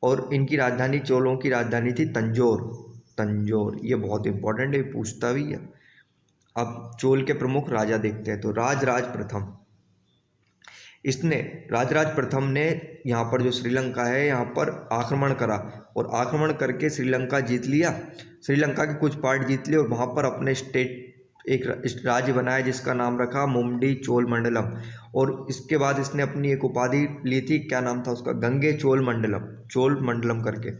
और इनकी राजधानी, चोलों की राजधानी थी तंजौर। ये बहुत इंपॉर्टेंट है, पूछता भी है। अब चोल के प्रमुख राजा देखते हैं। तो राजराज प्रथम ने यहाँ पर जो श्रीलंका है यहाँ पर आक्रमण करा और आक्रमण करके श्रीलंका जीत लिया। श्रीलंका के कुछ पार्ट जीत लिए और वहाँ पर अपने स्टेट एक राज्य बनाया जिसका नाम रखा मुंडी चोल मंडलम। और इसके बाद इसने अपनी एक उपाधि ली थी, क्या नाम था उसका? गंगे चोल मंडलम करके।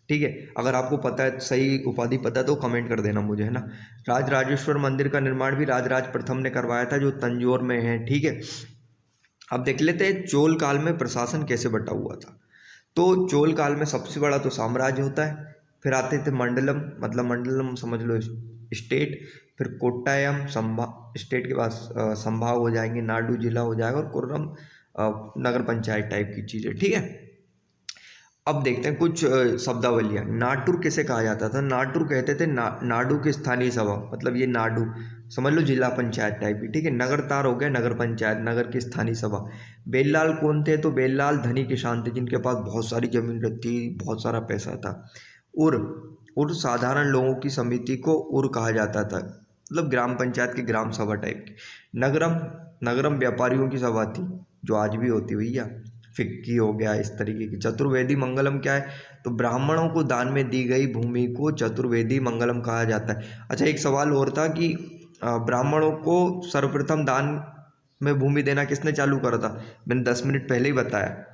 ठीक है, अगर आपको पता है, सही उपाधि पता है तो कमेंट कर देना मुझे, है ना। राजराजेश्वर मंदिर का निर्माण भी राजराज प्रथम ने करवाया था, जो तंजौर में है। ठीक है, अब देख लेते हैं चोल काल में प्रशासन कैसे बटा हुआ था। तो चोल काल में सबसे बड़ा तो साम्राज्य होता है, फिर आते थे मंडलम, मतलब मंडलम समझ लो स्टेट, फिर कोट्टायम स्टेट के बाद संभाग हो जाएंगे, नाडु जिला हो जाएगा और कुर्रम नगर पंचायत टाइप की चीज़ें। ठीक है, अब देखते हैं कुछ शब्दावलियाँ। नाटुर किसे कहा जाता था? नाटुर कहते थे नाडु की स्थानीय सभा, मतलब ये नाडु समझ लो जिला पंचायत टाइप की। ठीक है, नगरतार हो गया नगर पंचायत, नगर की स्थानीय सभा। बेललाल कौन थे? तो बेललाल धनी किसान थे जिनके पास बहुत सारी जमीन रहती, बहुत सारा पैसा था। उर साधारण लोगों की समिति को उर कहा जाता था, मतलब ग्राम पंचायत की ग्राम सभा टाइप की। नगरम व्यापारियों की सभा थी, जो आज भी होती भैया, फिक्की हो गया, इस तरीके की। चतुर्वेदी मंगलम क्या है? तो ब्राह्मणों को दान में दी गई भूमि को चतुर्वेदी मंगलम कहा जाता है। अच्छा, एक सवाल और था कि ब्राह्मणों को सर्वप्रथम दान में भूमि देना किसने चालू करा था? मैंने 10 मिनट पहले ही बताया,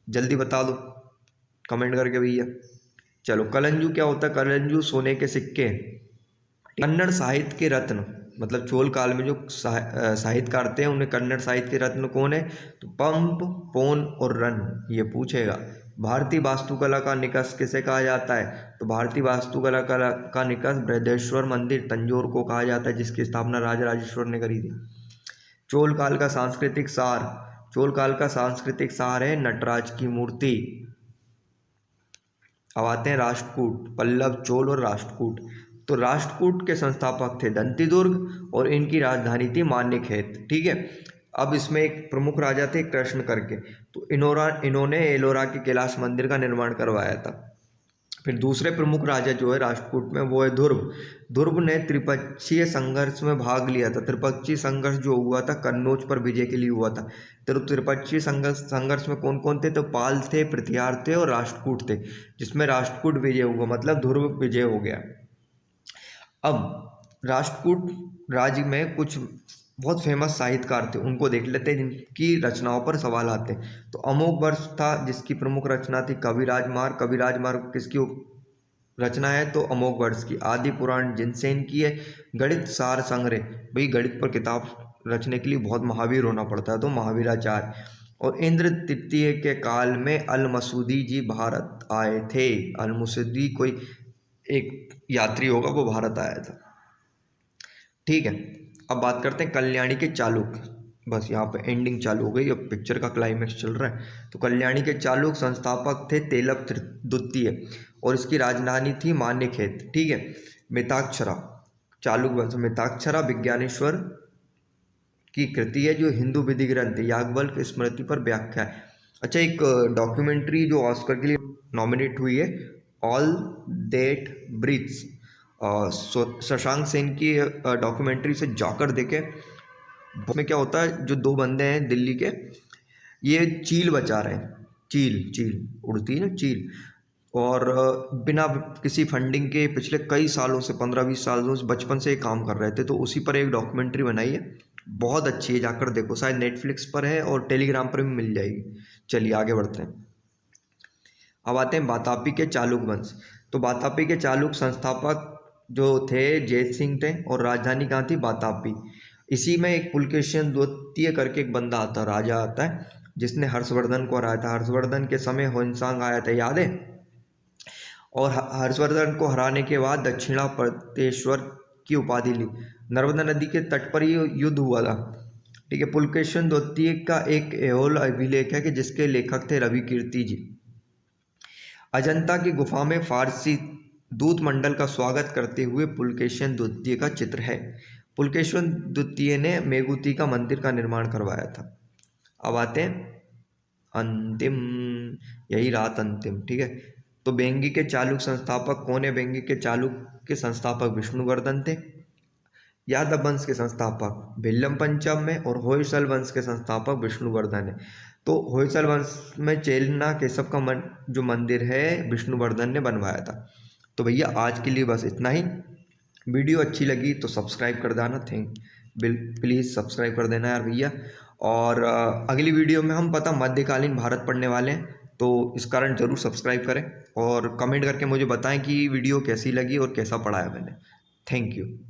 जल्दी बता दो कमेंट करके भैया। चलो, कलंजू क्या होता है? कलंजू सोने के सिक्के। कन्नड़ साहित्य के रत्न, मतलब चोल काल में जो साहित्यकार थे उन्हें कन्नड़ साहित्य के रत्न कौन है? तो पंप, पोन और रन, ये पूछेगा। भारतीय वास्तुकला का निकष किसे कहा जाता है? तो भारतीय वास्तुकला का निकष बृहदेश्वर मंदिर तंजौर को कहा जाता है, जिसकी स्थापना राजराजेश्वर ने करी थी। चोल काल का सांस्कृतिक सार है नटराज की मूर्ति। अब आते हैं राष्ट्रकूट, पल्लव, चोल और राष्ट्रकूट। तो राष्ट्रकूट के संस्थापक थे दंतीदुर्ग और इनकी राजधानी थी मान्यखेत। ठीक है, अब इसमें एक प्रमुख राजा थे कृष्ण करके, तो इन्होंने एलोरा के कैलाश मंदिर का निर्माण करवाया था। फिर दूसरे प्रमुख राजा जो है राष्ट्रकूट में, वो है ध्रुव ने त्रिपक्षीय संघर्ष में भाग लिया था। त्रिपक्षीय संघर्ष जो हुआ था कन्नौज पर विजय के लिए हुआ था। तो त्रिपक्षीय संघर्ष में कौन कौन थे? तो पाल थे, प्रतिहार थे और राष्ट्रकूट थे, जिसमें राष्ट्रकूट विजय हुआ, मतलब ध्रुव विजय हो गया। अब राष्ट्रकूट राज्य में कुछ बहुत फेमस साहित्यकार थे, उनको देख लेते हैं जिनकी रचनाओं पर सवाल आते हैं। तो अमोघ वर्ष था, जिसकी प्रमुख रचना थी कविराज मार्ग। किसकी रचना है तो अमोघ वर्ष की। आदि पुराण जिनसेन की है। गणित सार संग्रह, भाई गणित पर किताब रचने के लिए बहुत महावीर होना पड़ता है, तो महावीराचार्य। और इंद्र तृतीय के काल में अलमसूदी जी भारत आए थे। अलमसूदी कोई एक यात्री होगा, वो भारत आया था। ठीक है, अब बात करते हैं कल्याणी के चालुक्य। बस यहाँ पे एंडिंग चालू हो गई, अब पिक्चर का क्लाइमेक्स चल रहा है। तो कल्याणी के चालुक्य संस्थापक थे तेलप द्वितीय, और इसकी राजधानी थी मान्यखेत। ठीक है, मिताक्षरा, चालुक्य वंश। मिताक्षरा विज्ञानेश्वर की कृति है, जो हिंदू विधि ग्रंथ याज्ञवल्क्य स्मृति पर व्याख्या है। अच्छा, एक डॉक्यूमेंट्री जो ऑस्कर के लिए नॉमिनेट हुई है, all that breathes, Shashank Sen की डॉक्यूमेंट्री से जाकर देखें। उसमें क्या होता है, जो दो बंदे हैं दिल्ली के, ये चील बचा रहे हैं। चील चील उड़ती है ना, चील। और बिना किसी फंडिंग के पिछले कई सालों से, 15-20 सालों से, बचपन से ये काम कर रहे थे। तो उसी पर एक डॉक्यूमेंट्री बनाई है, बहुत अच्छी है, जाकर देखो। शायद नेटफ्लिक्स पर है और टेलीग्राम पर भी मिल जाएगी। चलिए आगे बढ़ते हैं। अब आते हैं वातापी के चालुक्य वंश। तो वातापी के चालुक्य संस्थापक जो थे जय सिंह थे, और राजधानी कहाँ थी, वातापी। इसी में एक पुलकेशिन द्वितीय करके एक बंदा आता, राजा आता है, जिसने हर्षवर्धन को हराया था। हर्षवर्धन के समय होनसांग आया था, याद है। और हर्षवर्धन को हराने के बाद दक्षिणा प्रदेश्वर की उपाधि ली। नर्मदा नदी के तट पर ही युद्ध हुआ था। ठीक है, पुलकेशिन द्वितीय का एक एहोल अभिलेख है कि जिसके लेखक थे रवि कीर्ति जी। अजंता की गुफा में फारसी दूत मंडल का स्वागत करते हुए पुलकेशिन द्वितीय का चित्र है। पुलकेशिन द्वितीय ने मेघुती का मंदिर का निर्माण करवाया था। अब आते हैं अंतिम, यही रात अंतिम। ठीक है, तो बेंगी के चालुक्य संस्थापक कौन है। बेंगी के चालुक्य के संस्थापक विष्णुवर्धन थे। यादव वंश के संस्थापक भिल्लम पंचम में, और होयसल वंश के संस्थापक विष्णुवर्धन है। तो होयसल वंश में चेलना केशव का जो मंदिर है, विष्णुवर्धन ने बनवाया था। तो भैया आज के लिए बस इतना ही। वीडियो अच्छी लगी तो सब्सक्राइब कर देना, प्लीज़ सब्सक्राइब कर देना यार भैया। और अगली वीडियो में हम पता मध्यकालीन भारत पढ़ने वाले हैं, तो इस कारण ज़रूर सब्सक्राइब करें और कमेंट करके मुझे बताएं कि वीडियो कैसी लगी और कैसा पढ़ाया मैंने। Thank you.